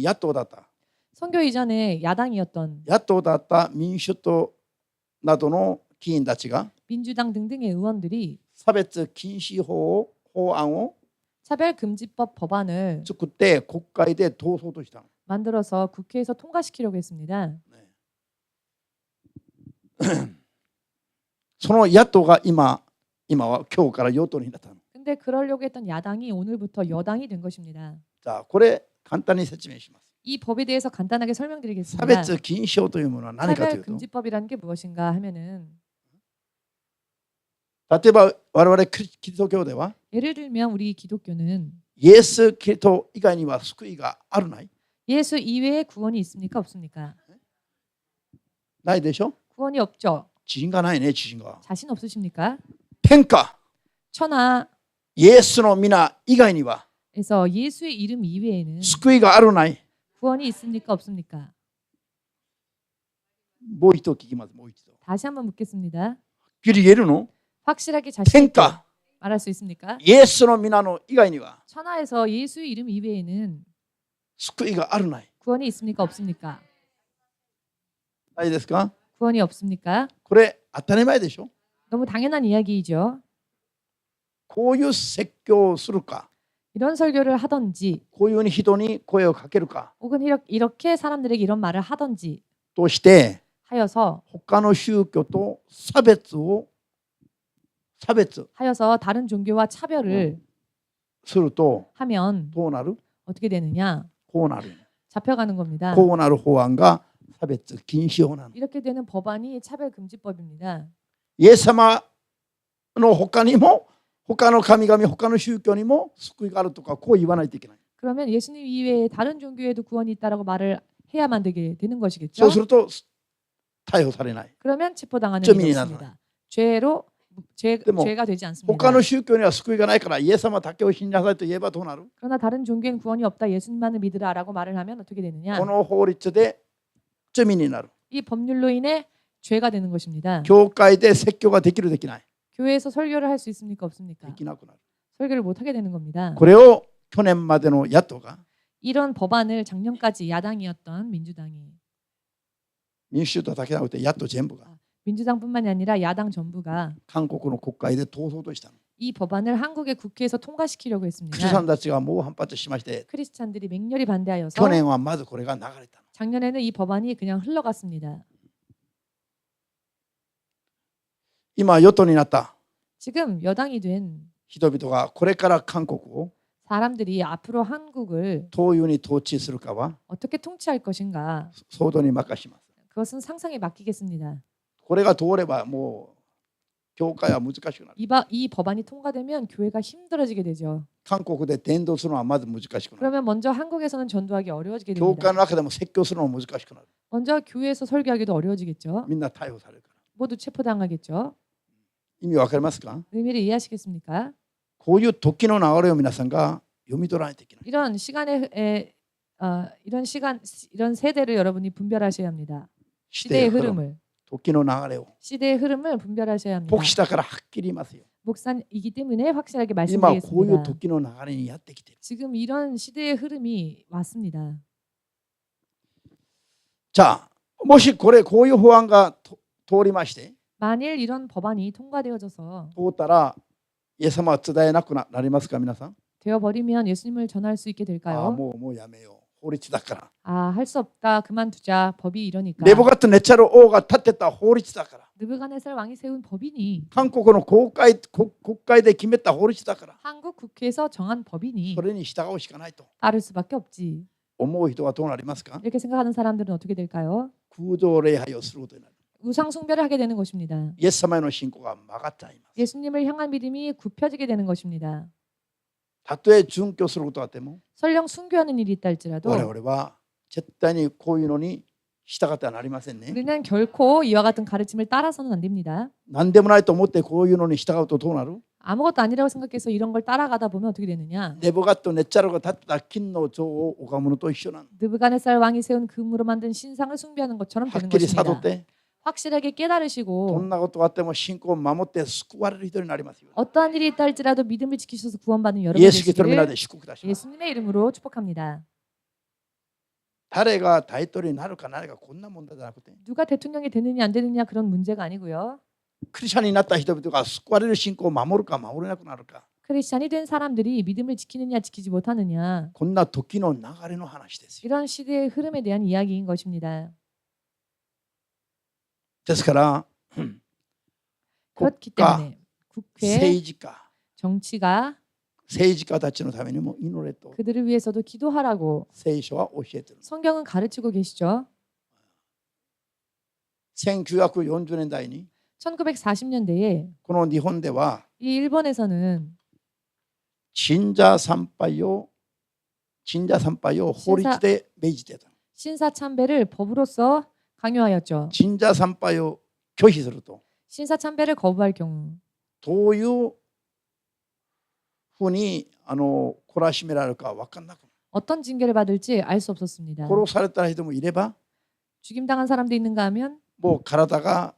野党だった 선교 이전에 야당이었던 野党だった民主党などの議員たちが 민주당 등등의 의원들이 差別禁止法案を 차별금지법 법안을 作って国会で通そうとしたの。 만들어서 국회에서 통과시키려고 했습니다. その野党が今は今日から与党になったの。 근데 그러려고 했던 야당이 오늘부터 여당이 된 것입니다. じゃあこれ簡単に説明します。 이 법에 대해서 간단하게 差 설명드리겠습니다. 別禁止法というものは何かというと、 차별금지법이라는 게 무엇인가 하면은 例えば我々キリスト教では 예를 들면 우리 기독교는 イエス・キリスト以外には救いがあるない？ 예수 이외에 구원이 있습니까 없습니까? ないでしょ？ 구원이 없죠. 自信がないね、自信が。 자신 없으십니까? 天下 천하 イエスの皆以外には 에서 예수의 이름 이외에는 救いがあるない？ 구원이 있습니까 없습니까? もう一度聞きます。もう一度。 다시 한번 묻겠습니다. きり言えるの？ 확실하게 자신 天 있게 下 말할 수 있습니까? イエスの皆の以外には 천하에서 예수의 이름 이외에는 救いがあるない？ 구원이 있습니까 없습니까? ないですか？ 구원이 없습니까? これ当たり前でしょ？ 너무 당연한 이야기이죠. こういう説教をするか、 이런 설교를 하던지 こういうふうに人に声をかけるか 혹은 이렇게 사람들에게 이런 말을 하던지 として 하여서 他の宗教と差別 하여서 다른 종교와 차별을 すると 하면 どうなる？ 어떻게 되느냐? こうなる。 잡혀가는 겁니다. こうなる法案が差別禁止法なの。 이렇게 되는 법안이 차별금지법입니다. イエス様の他にも他の神々他の宗教にも救いがあるとかこう言わないといけない。 그러면 예수님 이외에 다른 종교에도 구원이 있다라고 말을 해야만 되게 되는 そ 것이겠죠. うすると逮捕されない。 그러면 체포당하는罪に 일이 ならない。 없습니다.でも 죄가 되지 않습니다. 他の宗教には救いがないからイエス様だけを信じなさいと言えばどうなる？ 그러나 다른 종교엔 구원이 없다. 예수님만을 믿으라라고 말을 하면 어떻게 되느냐? この法律で罪になる。 이 법률로 인해 죄가 되는 것입니다. 教会で説教ができるできない。 교회에서 설교를 할 수 있습니까 없습니까? できなくなる。 설교를 못 하게 되는 겁니다. これを去年までの野党が 이런 법안을 작년까지 야당이었던 민주당이 民主党だけじゃなくて野党全部が 민주당뿐만이 아니라 야당 전부가 韓国の国会で通そうとしたの。 이 법안을 한국의 국회에서 통과시키려고 クリ 했습니다. スチャンたちが猛反発しまして 크리스찬들이 맹렬히 반대하여서 去年はまずこれが流れたの。 작년에는 이 법안이 그냥 흘러갔습니다. 今与党になった 지금 여당이 된 人々がこれから韓国を 사람들이 앞으로 한국을 どういうふうに統治するかは 어떻게 통치할 것인가? 想像に任します。 그것은 상상에 맡기겠습니다. これが通ればもう教会は難しくなる。 이 법안이 통과되면 교회가 힘들어지게 되죠. 韓国で伝道するのはまず難しくなる。 그러면 먼저 한국에서는 전도하기 어려워지게 教会 됩니다. の中でも説教するのも難しくなる。 먼저 교회에서 설교하기도 어려워지겠죠. みんな逮捕されるから。 모두 체포당하겠죠. 意味わかりますか？ 의미를 이해하시겠습니까? こういう時の流れを皆さんが読み取らないといけない。 이런 시간에 이런 세대를 여러분이 분별하셔야 합니다. して 시대의 흐름을 時の流れを 시대의 흐름을 분별하셔야 합니다. 牧師だからはっきり言いますよ。 목사이기 때문에 확실하게 今こういう 말씀드리겠습니다. 時の流れにやってきている。 지금 이런 시대의 흐름이 왔습니다. じゃあもしこういう法案が通りまして 만일 이런 법안이 통과되어져서 通ったらイエス様は伝えなくなりますか皆さん？ 되어버리면 예수님을 전할 수 있게 ああ 될까요? もうやめよう。法律だから。 아, 할 수 없다. 그만두자. 법이 이러니까. 네부갓네차르王が立てた法律だから。 느부갓네살 왕이 세운 법이니 韓国の国会で決めた法律だから。 한국 국회에서 정한 법이니 それに従うしかないと 따를 수밖에 없지. 思う人はどうなりますか？ 이렇게 생각하는 사람들은 어떻게 될까요? 空洞礼拝をすることになる。 우상 숭배를 하게 되는 것입니다. イエス様への信仰が曲がっちゃいます。 예수님을 향한 믿음이 굽혀지게 되는 것입니다. たとえ殉教することがあっても 설령 순교하는 일이 있다 我 할지라도 々は絶対にこういうのに従ってはなりませんね。 우리는 결코 이와 같은 가르침을 따라서는 안 됩니다. 何でもないと思ってこういうのに従うとどうなる？ 아무것도 아니라고 생각해서 이런 걸 따라가다 보면 어떻게 되느냐? ネブガットネッチャルが立てた金の像を拝むのと一緒なの。 느부갓네살 왕이 세운 금으로 만든 신상을 숭배하는 것처럼 はっ 되는 きり悟っ 것입니다. て 확실하게 ど 깨달으시고 んなことがあっても信仰を守って救われる人になりますよ。 어떠한 일이 있다 할지라도 믿음을 지키셔서 구원받는 イ 여러분 エス・キリストの皆 되시기를 で祝福いたします。 예수님의 이름으로 축복합니다. 誰が大統領になるかなるかこんな問題じゃなくて 누가 대통령이 되느냐 안 되느냐 그런 문제가 아니고요. クリスチャンになった人々が救われる信仰を守るか守れなくなるか 크리스찬이 된 사람들이 믿음을 지키느냐 지키지 못하느냐 こんな時の流れの話ですよ。 이런 시대의 흐름에 대한 이야기인 것입니다. ですから国 그렇기 家 때문에 국회, 政治家 정치가 政治家たちのためにも祈れと 그들을 위해서도 기도하라고 聖書は教えている。 성경은 가르치고 계시죠. 1940年代に 1940년대에 この日本では 이 일본에서는 信者参拝を法律で命じてた。 신사 참배를 법으로서 강요하였죠. 信者参拝を拒否すると 신사 참배를 거부할 경우 どういうふうに懲らしめられるか分かんなくなる。 어떤 징계를 받을지 알 수 없었습니다. 殺された人もいれば 죽임당한 사람도 있는가 하면 もう体が、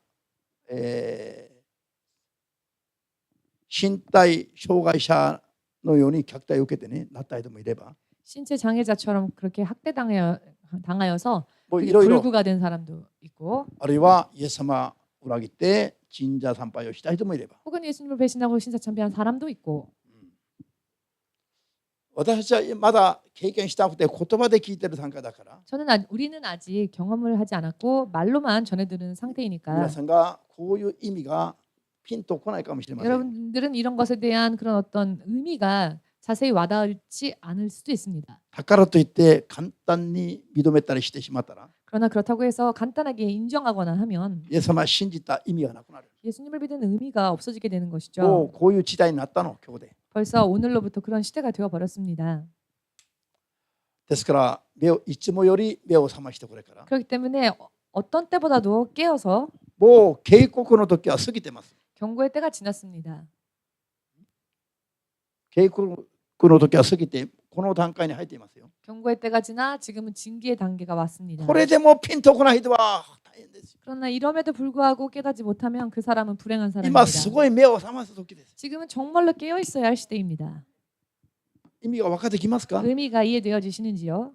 身体障害者のように虐待を受けてねなった人もいれば 신체 장애자처럼 그렇게 학대당하여서 もういろいろ 불구가 된 사람도 있고 あるいはイエス様を裏切って信者参拝をした人もいれば 혹은 예수님을 배신하고 신사 참배한 사람도 있고 私たちはまだ経験したくて言葉で聞いてる段階だから 우리는 아직 경험을 하지 않았고 말로만 전해 들은 상태이니까 皆さんがこういう意味がピンとこないかもしれません。 여러분들은 이런 것에 대한 그런 어떤 의미가 자세히 와닿지 않을 수도 있습니다. だからといって簡単に認めたりしてしまったら 그러나 그렇다고 해서 간단하게 인정하거나 하면 イエス様を信じた意味がなくなる。 예수님을 믿는 의미가 없어지게 되는 も 것이죠. うこういう時代になったの今日で。 벌써 오늘로부터 그런 시대가 되어 버렸습니다. ですからいつもより目を覚ましてこれから 그렇기 때문에 어떤 때보다도 깨어서 もう警告の時は過ぎてます。 경고의 때가 지났습니다. 警告の時は過ぎてこの段階に入っていますよ。 경고의 때가 지나 지금은 징계의 단계가 왔습니다. これでもピンとこない人は大変ですよ。 그러나 이럼에도 불구하고 깨닫지 못하면 그 사람은 불행한 今す 사람입니다. ごい目を覚ます時です。 지금은 정말로 깨어 있어야 할 시대입니다. 意味が分かってきますか？ 의미가 이해되어지시는지요?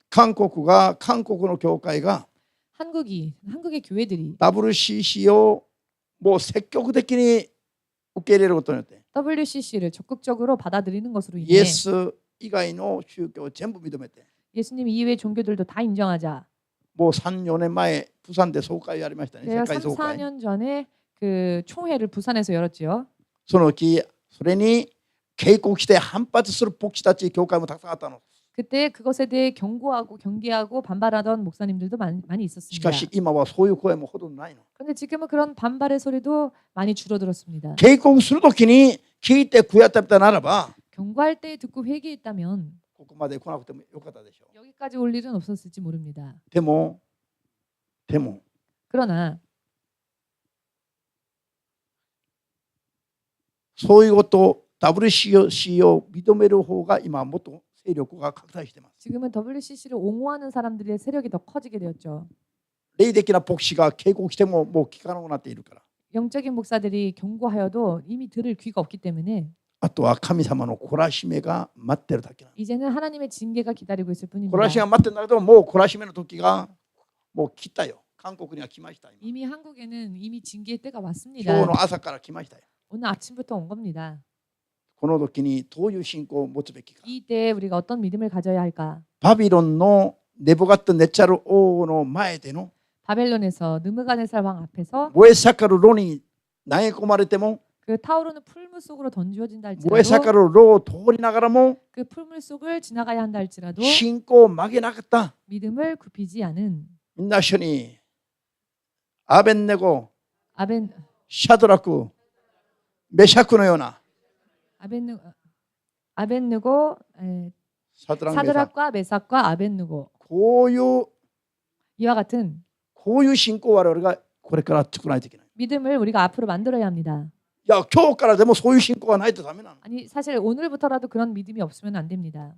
韓国の教会が 한국의 교회들이 WCC をもう積極的に受け入れることによって WCC를 적극적으로 받아들이는 것으로 イ 인해 エス以外の宗教を全部認めて 예수님 이외의 종교들도 다 인정하자. もう3、4年前プサンで総会やりましたね。 제가 世界 3, 総会 4년 전에 그 총회를 부산에서 열었지요. その時それに警告して反発する牧師たち教会もたくさんあったの。 그때 그것에 대해 경고하고 경계하고 반발하던 목사님들도 많이 し 있었습니다. かし今はそういう声もほとんどないの。 그런데 지금은 그런 반발의 소리도 많이 줄어들었습니다. 警告する時に聞いて悔やってたならば 경고할 때 듣고 회개했다면 ここまで来なくてもよかったでしょう。 여기까지 올 일은 없었을지 모릅니다. でも 그러나 そういうこと WCC を認める方が今もっと勢力が拡大しています。 지금은 WCC를 옹호하는 사람들의 세력이 더 커지게 되었죠. 霊的な牧師が警告してももう聞かなくなっているから。 영적인 목사들이 경고하여도 이미 들을 귀가 없기 때문에 あとは神様の懲らしめが待ってるだけなんです。 이제는 하나님의 징계가 기다리고 있을 懲ら 뿐입니다. しめが待ってるんだけどもう懲らしめの時がもう来たよ。韓国には来ました今。 이미 한국에는 이미 징계의 때가 今 왔습니다. 日の朝から来ましたよ。 오늘 아침부터 온 겁니다. この時にどういう信仰を持つべきか。 이때 우리가 어떤 믿음을 가져야 할까? バビロンのネブカッドネチャル王の前での 바벨론에서 느부갓네살 왕 앞에서 燃え盛る炉に投げ込まれても 그 타오르는 풀물 속으로 던져진다 燃え盛 할지라도 る炉を通りながらも 그 풀물 속을 지나가야 한다 할지라도 信仰を曲げなかった。 믿음을 굽히지 않은 みんな一緒にアベンネゴ、 아벤 シャドラク、メシャクのような 아벤느고 サドラクメシャク 사드락과 메삭과 아벤느고 こういう 이와 같은 こういう信仰を我々がこれから作らないといけない。 믿음을 우리가 앞으로 만들어야 합니다. いや今日からでもそういう信仰がないとダメなの。 아니 사실 오늘부터라도 그런 믿음이 없으면 안 됩니다.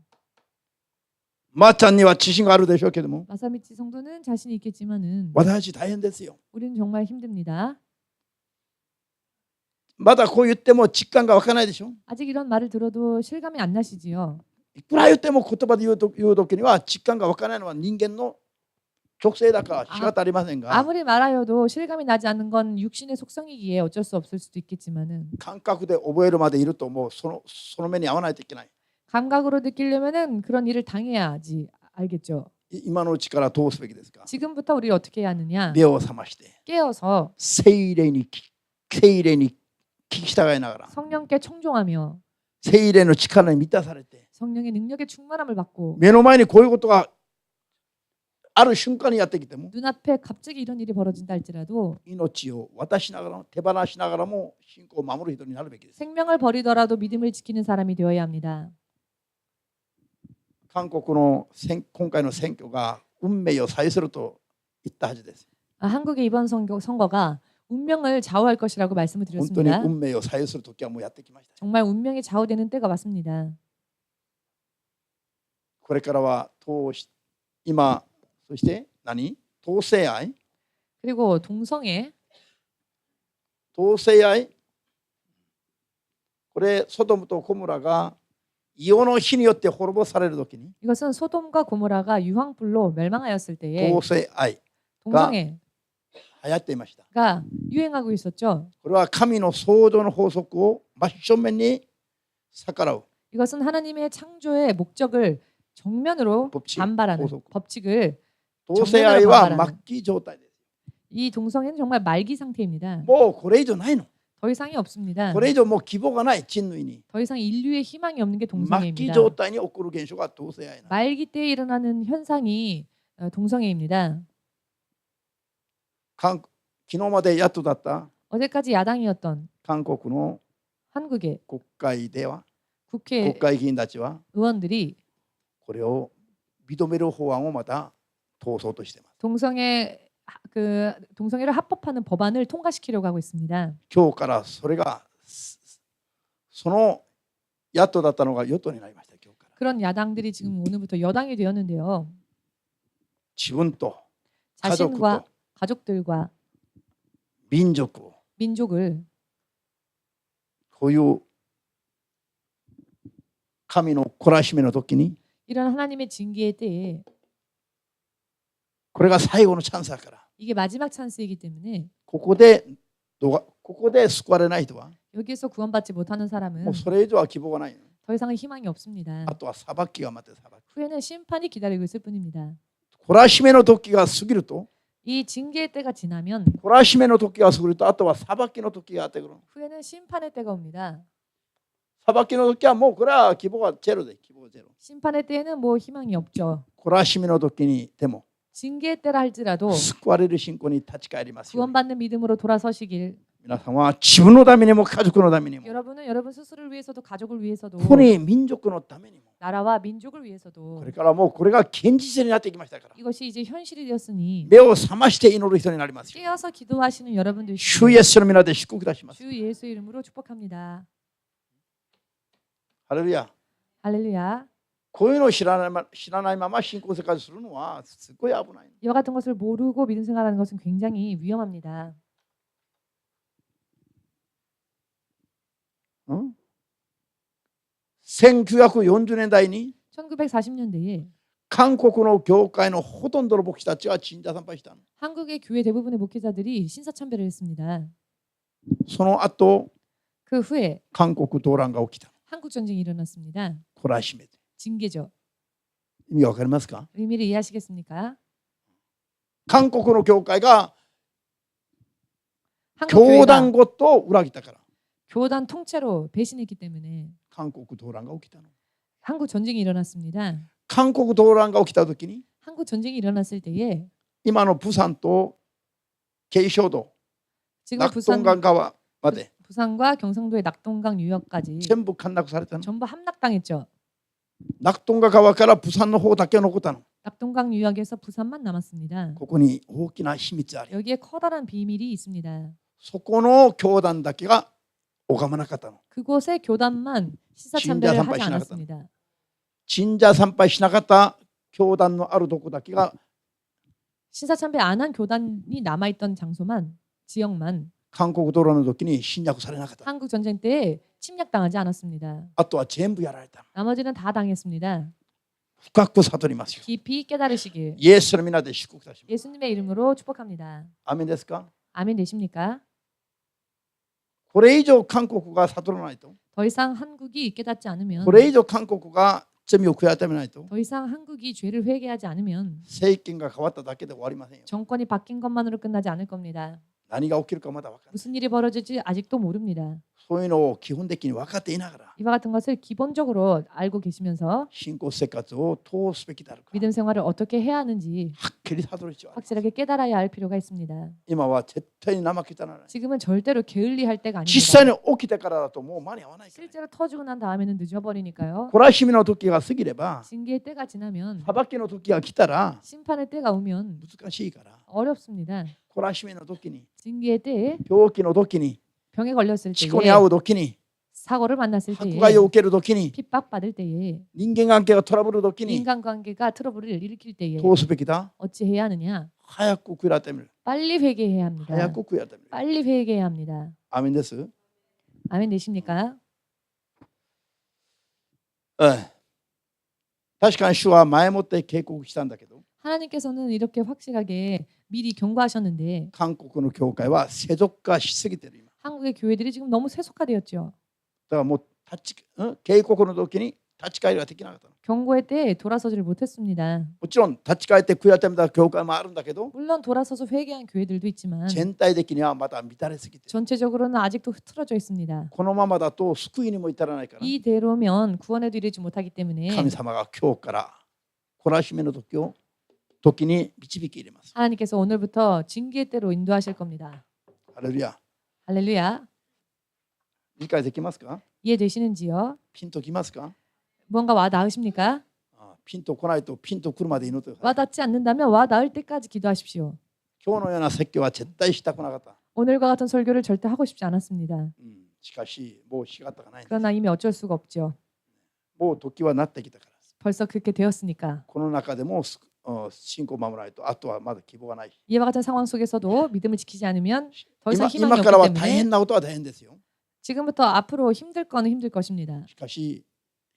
まーちゃんには自信があるでしょうけども 마사미치 성도는 자신이 있겠지만은 私大変ですよ。 우리는 정말 힘듭니다. まだこう言っても実感が湧かないでしょ。 아직 이런 말을 들어도 실감이 안 나시지요. いくら言っても言葉で言う時には実感が湧かないのは人間の属性だから仕方ありませんが 아무리 말하여도 실감이 나지 않는 건 육신의 속성이기에 어쩔 수 없을 수도 있겠지만은 感覚で覚えるまでいるともうその目に合わないといけない。 감각으로 느끼려면은 그런 일을 당해야지 알겠죠. 今のうちからどうすべきですか。 지금부터 우리 어떻게 해야 하느냐? 目を覚まして 깨어서 聖霊に聞き従いながら 성령께 청종하며 聖霊の力に満たされて 성령의 능력의 충만함을 받고 目の前にこういうことがある瞬間にやってきても 눈앞에 갑자기 이런 일이 벌어진다 할지라도 命を渡しながら手放しながらも信仰を守る人になるべきです。 생명을 버리더라도 믿음을 지키는 사람이 되어야 합니다. 韓国の今回の選挙が運命を左右すると言ったはずです。 한국의 이번 선거가 운명을 좌우할 것이라고 말씀을 本当に 드렸습니다. 運命を左右する時はもうやってきました。 정말 운명이 좌우되는 때가 왔습니다. これからは今そして同性愛 그리고 동성애 これソドムとゴモラが異様の火によって滅ぼされる時に 이것은 소돔과 고모라가 유황불로 멸망하였을 때에 同性愛 동성애가 流行っていました。 유행하고 있었죠. これは神の創造の法則を真正面に逆らう 이것은 하나님의 창조의 목적을 정면으로 법칙, 반발하는 보석. 법칙을 同性愛は末期状態です。 이 동성애는 정말 말기 상태입니다. もうこれ以上ないの。 더 이상이 없습니다. これ以上もう希望がない人類に 더 이상 인류의 희망이 없는 게 末期 동성애입니다. 状態に起こる現象が同性愛なんです。 말기 때에 일어나는 현상이 동성애입니다. 昨日まで野党だった 어제까지 야당이었던 韓国の 한국의 国会では 국회 国会議員たちは 의원들이 これを認める法案をまた通そうとしています。 동성애를 합법화하는 법안을 통과시키려고 하고 있습니다. 今日からそれがその野党だったのが与党になりました。今日から 그런 야당들이 지금 오늘부터 여당이 되었는데요. 自分と家族 자신과 と 가족들과 民族を 민족을 こういう神の懲らしめの時に 이런 하나님의 징계의 때에 これが最後のチャンスだから 이게 마지막 찬스이기 때문에 ここで救われない人は 여기에서 구원받지 못하는 사람은 もうそれ以上は希望がない。 더 이상은 희망이 없습니다. あとは裁きが待って裁き。 후에는 심판이 기다리고 있을 뿐입니다. 懲らしめの時が過ぎると 이 징계의 때가 지나면 懲らしめの時が過ぎるとあとは裁きの時がやってくる。 후에는 심판의 때가 옵니다. 裁きの時はもうこれは希望がゼロで希望ゼロ。 심판의 때에는 뭐 희망이 없죠. 懲らしめの時にでも 징계의 때라 할지라도 救われる信仰に立ち返りますように。 구원받는 믿음으로 돌아서시길. 皆さんは自分のためにも家族のためにも 여러분은 여러분 스스로를 위해서도 가족을 위해서도 国民族のためにも 나라와 민족을 위해서도 これからもうこれが現実になってきましたから 이것이 이제 현실이 되었으니 目を覚まして祈る人になりますよ。 깨어서 기도하시는 여러분들 主イエスの皆で祝福いたします。 주 예수의 이름으로 축복합니다. ハレルヤ。 할렐루야. こういうのを知らないまま信仰生活するのはすごい危ない。 이와 같은 것을 모르고 믿음 생활하는 것은 굉장히 위험합니다. 1940年代に 1940년대에 韓国の教会のほとんどの牧師たちは信者参拝したの。 한국의 교회 대부분의 목회자들이 신사참배를 했습니다. その後 그 후에 韓国動乱が起きた。 한국 전쟁이 일어났습니다. これは締めて。 징계죠. 意味わかりますか？ 의미를 이해하시겠습니까? 韓国の教会が 한국 教 교회가 団ごと裏切ったから 교단 통째로 배신했기 때문에 韓国動乱が起きたの。 한국 전쟁이 일어났습니다. 韓国動乱が起きた時に 한국 전쟁이 일어났을 때에 今の釜山と慶尚道 지금 낙동강川まで 부산과 경상도의 낙동강 유역까지 全部陥落されたの。 전부 함락당했죠. 낙동강川から釜山の方だけ残ったの。 낙동강 유역에서 부산만 남았습니다. ここに大きな秘密あり。 여기에 커다란 비밀이 있습니다. そこの教団だけが拝まなかったの。 그곳의 교단만 신사참배를 하지 않았습니다. 信者参拝しなかった教団のあるとこだけが 신사참배 안 한 교단이 남아있던 장소만 지역만 韓国動乱の時に侵略されなかった。 한국 전쟁 때 침략당하지 않았습니다. あとは全部やられた。 나머지는 다 당했습니다. 深く悟りますよ。 깊이 깨달으시길 イエスの皆で祝福いたします。 예수님의 이름으로 축복합니다. アーメンですか？ 아멘 되십니까? これ以上韓国が悟らないと、 더 이상 한국이 깨닫지 않으면 これ以上韓国が罪を悔い改めないと、 더 이상 한국이 죄를 회개하지 않으면 政権が変わっただけで終わりませんよ。 정권이 바뀐 것만으로 끝나지 않을 겁니다. 何が起きるかまだ分からない。 무슨 일이 벌어질지 아직도 모릅니다. そういうのを基本的に分かっていながら 이와 같은 것을 기본적으로 알고 계시면서 信仰生活を通すべきであるか、 믿음 생활을 어떻게 해야 하는지 はっきり悟る必要があります。 확실하게 깨달아야 할 필요가 있습니다. 今は絶対に怠けたらない。 지금은 절대로 게을리할 때가 実 아닙니다. 際に起きてからだともう間に合わないから。 실제로 터지고 난 다음에는 늦어버리니까요. 懲らしみの時が過ぎれば、 징계의 때가 지나면 裁きの時が来たら 심판의 때가 오면 難しいから、 어렵습니다. 懲らしみの時に、 징계의 때에 病気の時に、 병에 걸렸을 事故に 때에 遭う時に、 사고를 만났을 迫 때에 害を受ける時に、 핍박받을 때에 人間関係がトラブル時に 인간관계가 트러블을 일으킬 때에 どうすべきだ？ 어찌 해야 하느냐? 早く悔い改める。 빨리 회개해야 합니다. 早く悔い改める。 빨리 회개해야 합니다. アーメンです。 아멘 되십니까? 確かに主は前もって警告したんだけど、 하나님께서는 이렇게 확실하게 미리 경고하셨는데 韓国の教会は世俗化しすぎてる今。 한국의 교회들이 지금 너무 세속화되었죠. だからもう警告の時に立ち返りができなかったの。 경고의 때에 돌아서지를 못했습니다. もちろん立ち返って悔い改めた教会もあるんだけど、 물론 돌아서서 회개한 교회들도 있지만 全体的にはまだ乱れすぎてる。 전체적으로는 아직도 흐트러져 있습니다. このままだと救いにも至らないから、 이대로면 구원에도 이르지 못하기 때문에 神様が今日から懲らしめの時に導き入れます。 하나님께서 오늘부터 징계의 때로 인도하실 겁니다. ハレルヤ。 할렐루야. 理解できますか？ 이해되시는지요? ピンときますか？ 뭔가 와 닿으십니까? ピンと来ないとピンと来るまで祈ってください。 와 닿지 않는다면 와 닿을 때까지 기도하십시오. 今日のような説教は絶対したくなかった。 오늘과 같은 설교를 절대 하고 싶지 않았습니다. しかしもう仕方がないんです。 그러나 이미 어쩔 수가 없죠. もう時はなってきたからです。 벌써 그렇게 되었으니까. この中でも信仰を守らないと、あとはまだ希望がない。 이와 같은 상황 속에서도 믿음을 지키지 않으면 더 이상 今 희망이 からは 없기 大 때문에 変なことは大変ですよ。 지금부터 앞으로 힘들 거는 힘들 것입니다. しかし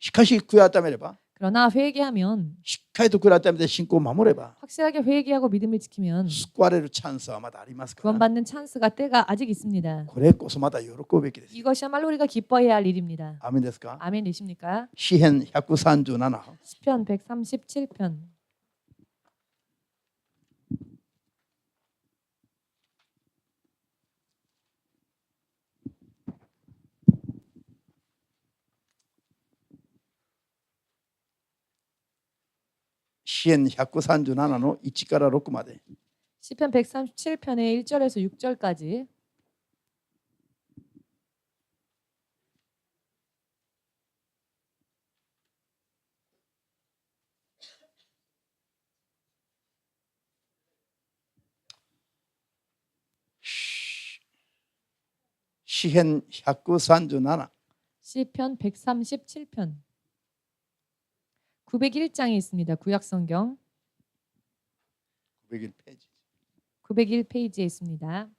悔い改めれば、 그러나 회개하면 しっかりと悔い改めて信仰を守れば、 확실하게 회개하고 믿음을 지키면 救われるチャンスはまだありますから、 구원받는 찬스가 때가 아직 있습니다. これこそまだ喜ぶべきです。 이것이야말로 우리가 기뻐해야 할 일입니다. アーメンですか？ 아멘 되십니까? 詩編137 시편 137편.詩編137の1から6まで。 시편 137편의 1절에서 6절까지. 시편137 시편 137편 901장에 있습니다. 구약성경 901페이지. 901페이지에 있습니다.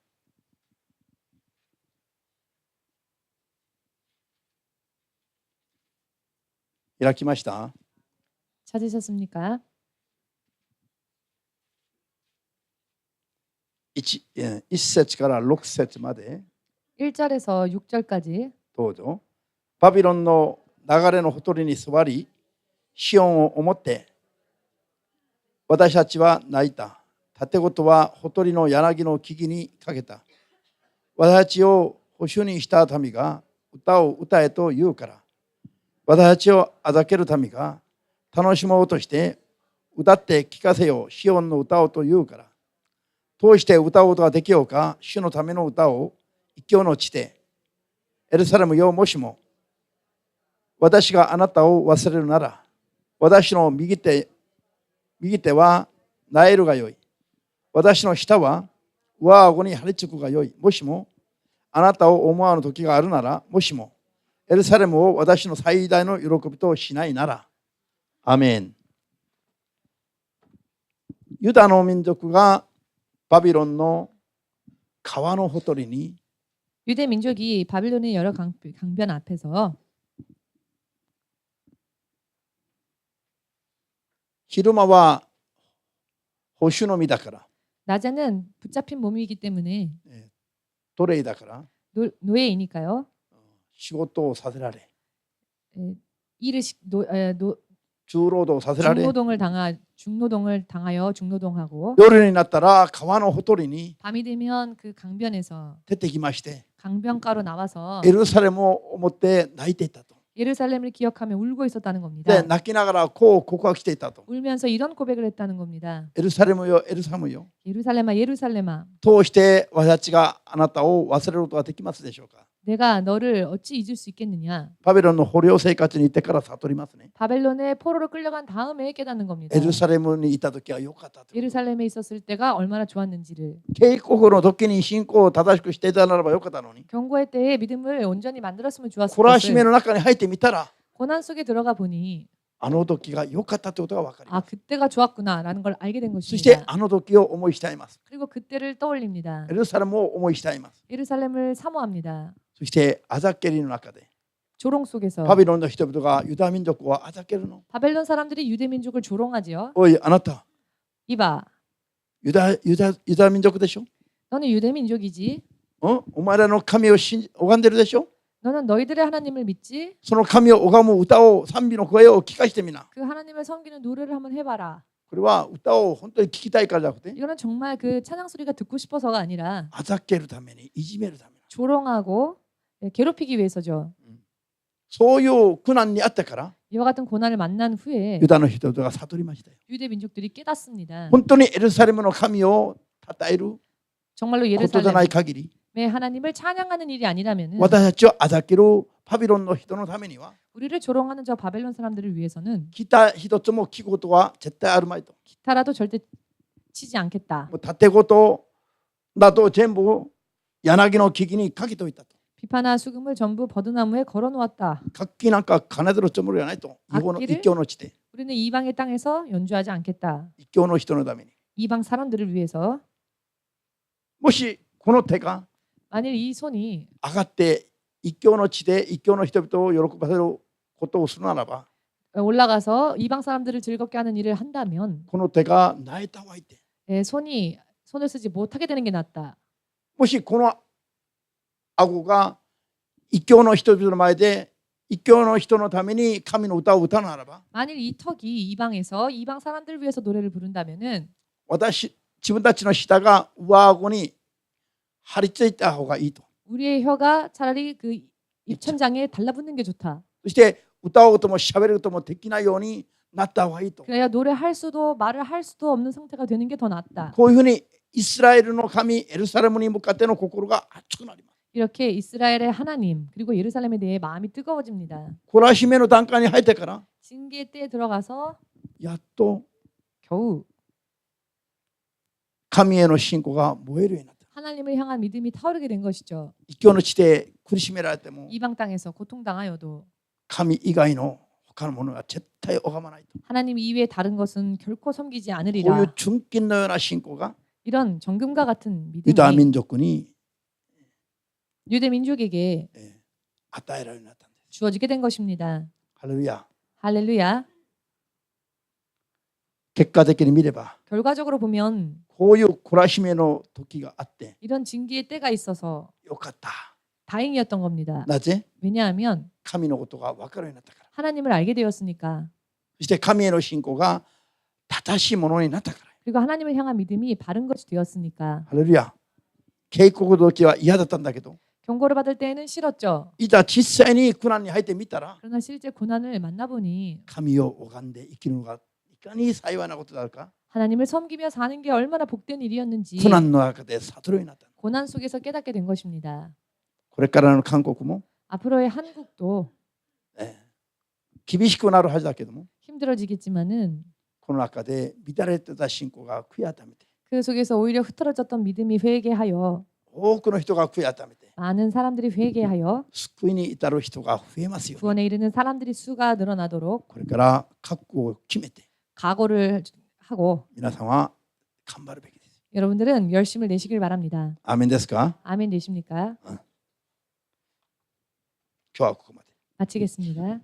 開きました。 찾으셨습니까? 1節から6節まで 1절에서 6절까지 どうぞ。バビロンの流れのほとりに座り、シオンを思って、私たちは泣いた。盾事はほとりの柳の木々にかけた。私たちを保守にした民が歌を歌えと言うから。私たちをあざける民が楽しもうとして歌って聞かせよう、シオンの歌をと言うから。通して歌うことができようか、主のための歌を一挙の地で。エルサレムよ、もしも私があなたを忘れるなら、私の右手はナエルがよい。私の舌は上顎に張り付くがよい。もしもあなたを思わぬ時があるなら、もしもエルサレムを私の最大の喜びとしないなら。アメン。ユダの民族がバビロンの川のほとりに 유대 민족이 바빌론의 여러 강변 앞에서 昼間は保守の身だから、 낮에는 붙잡힌 몸이기 때문에 奴隷だから 노예이니까요. 仕事をさせられ、 일을重労働させられ、 중노동을 당하여 중노동하고 夜になったら川のほとりに 밤이 되면 그 강변에서 出てきまして、 강변가로 나와서 エルサレムを思って泣いていたと。 예루살렘을 기억하며 울고 있었다는 で 겁니다. 泣きながらこう告白していたと。 울면서 이런 고백을 했다는 겁니다. エルサレムよ、エルサレムよ、 예루살렘아 예루살렘아 通して私たちがあなたを忘れることができますでしょうか。 내가 너를 어찌 잊을 수 있겠느냐. バビロンの捕虜生活に行ってから悟りますね。 바벨론에 포로로 끌려간 다음에 깨닫는 겁니다. エルサレムにいた時は良かったと。 예루살렘에 있었을 때가 얼마나 좋았는지를. 警告の時に信仰を正しくしていたならば良かったのに、 경고의 때에 믿음을 온전히 만들었으면 좋았을 懲らしめ 것을 の中に入ってみたら、 고난 속에 들어가 보니 あの時が良かったということが分かり 아 ます。 그때가 좋았구나라는 걸 알게 된 そして 것입니다. あの時を思いしたいます。 그리고 그때를 떠올립니다. エルサレムを思いしたいます。 예루살렘을 사모합니다. そしてあざけりの中で 조롱 속에서 バビロンの人々がユダ民族をあざけるの。 바벨론 사람들이 유대 민족을 조롱하지요. おいあなた 이봐, ユダ民族でしょ。 너는 유대 민족이지. お前らの神を拝んでるでしょ。 너는 너희들의 하나님을 믿지. その神を拝む歌を賛美の声を聞かしてみな。 그 하나님을 섬기는 노래를 한번 해봐라. これは歌を本当に聞きたいからじゃなくて、 이거는 정말 그 찬양 소리가 듣고 싶어서가 아니라 あざけるために、いじめるために。 조롱하고 괴롭히기 위해서죠. そういう苦難にあってから 이와 같은 고난을 만난 후에 ユダの人々が悟りましたよ。 유대 민족들이 깨닫습니다. 本当にエルサレムの神を称える 정말로 ことじゃない 예루살렘의 限り、 하나님을 찬양하는 일이 아니라면 私たちをあざけるバビロンの人のためには 우리를 조롱하는 저 바벨론 사람들을 위해서는 ギター一つも聞くことは絶対あるまいと。 기타라도 절대 치지 않겠다. もう盾事など全部柳の木々にかけておいたと。 비파나 수금을 전부 버드나무에 걸어놓았다. 楽器なんか奏でるつもりはないと。一教の地で 우리는 이방의 땅에서 연주하지 않겠다. 一教の人のために。 이방 사람들을 위해서 もしこの手が 만일 이 손이 上がって一教の地で一教の人々を喜ばせることをするならば、 올라가서 이방 사람들을 즐겁게 하는 일을 한다면 この手が泣いたわいて、 손을 쓰지 못하게 되는 게 낫다. もしこの顎が一教の人々の前で一教の人のために神の歌を歌うならば、 만일 이 턱이 이방에서 이방 사람들을 위해서 노래를 부른다면은 自分たちの舌が上顎に張り付いた方がいいと。 우리의 혀가 차라리 그 입천장에 달라붙는 게 좋다. そして歌おうとも喋ることもできないようになった方がいいと。 그래야 노래할 수도 말을 할 수도 없는 상태가 되는 게 더 낫다. こういうふうにイスラエルの神エルサレムに向かっての心が熱くなります。 이렇게 이스라엘의 하나님 그리고 예루살렘에 대해 마음이 뜨거워집니다. 懲らしめの段階に入ってから 징계 때에 들어가서 やっと 겨우 神への信仰が燃えるようになった。 하나님을 향한 믿음이 타오르게 된 것이죠. 異教の地で苦しめられても 이방 땅에서 고통당하여도 神以外の他のものは絶対拝まないと。 하나님 이외에 다른 것은 결코 섬기지 こうい 않으리라. う純金のような信仰が 이런 정금과 같은 ユダ 믿음이 民族に 유대 민족에게 与えられるようになったんです。 주어지게 된 것입니다. ハレルヤ。 할렐루야. 結果的に見れば 결과적으로 보면 こういう懲らしめの時があって 이런 징계의 때가 있어서 よかった。 다행이었던 겁니다. なぜ 왜냐하면 神のことが分かるようになったから。 하나님을 알게 되었으니까. そして神への信仰が正しいものになったから。 그리고 하나님을 향한 믿음이 바른 것이 되었으니까. ハレルヤ。警告時は嫌だったんだけど 경고를 받을 때에는 싫었죠. いざ実際に苦難に入ってみたら 그러나 실제 고난을 만나보니 神を拝んで生きるのがいかに幸いなことだか 하나님을 섬기며 사는 게 얼마나 복된 일이었는지 苦難の中で悟るようになった。 고난 속에서 깨닫게 된 것입니다. これからの韓国も 앞으로의 한국도 厳しくなるはずだけども 힘들어지겠지만은 この中で乱れてた信仰が悔い改めて 그 속에서 오히려 흐트러졌던 믿음이 회개하여 多くの人が悔い改めて 많은 사람들이 회개하여 救いに至る人が増えますように 구원에 이르는 사람들이 수가 늘어나도록 これから覚悟を決めて 각오를 하고 皆さんは頑張るべきです。 여러분들은 열심을 내시길 바랍니다. アーメンですか？ 아멘 되십니까? 今日はここまで。 마치겠습니다.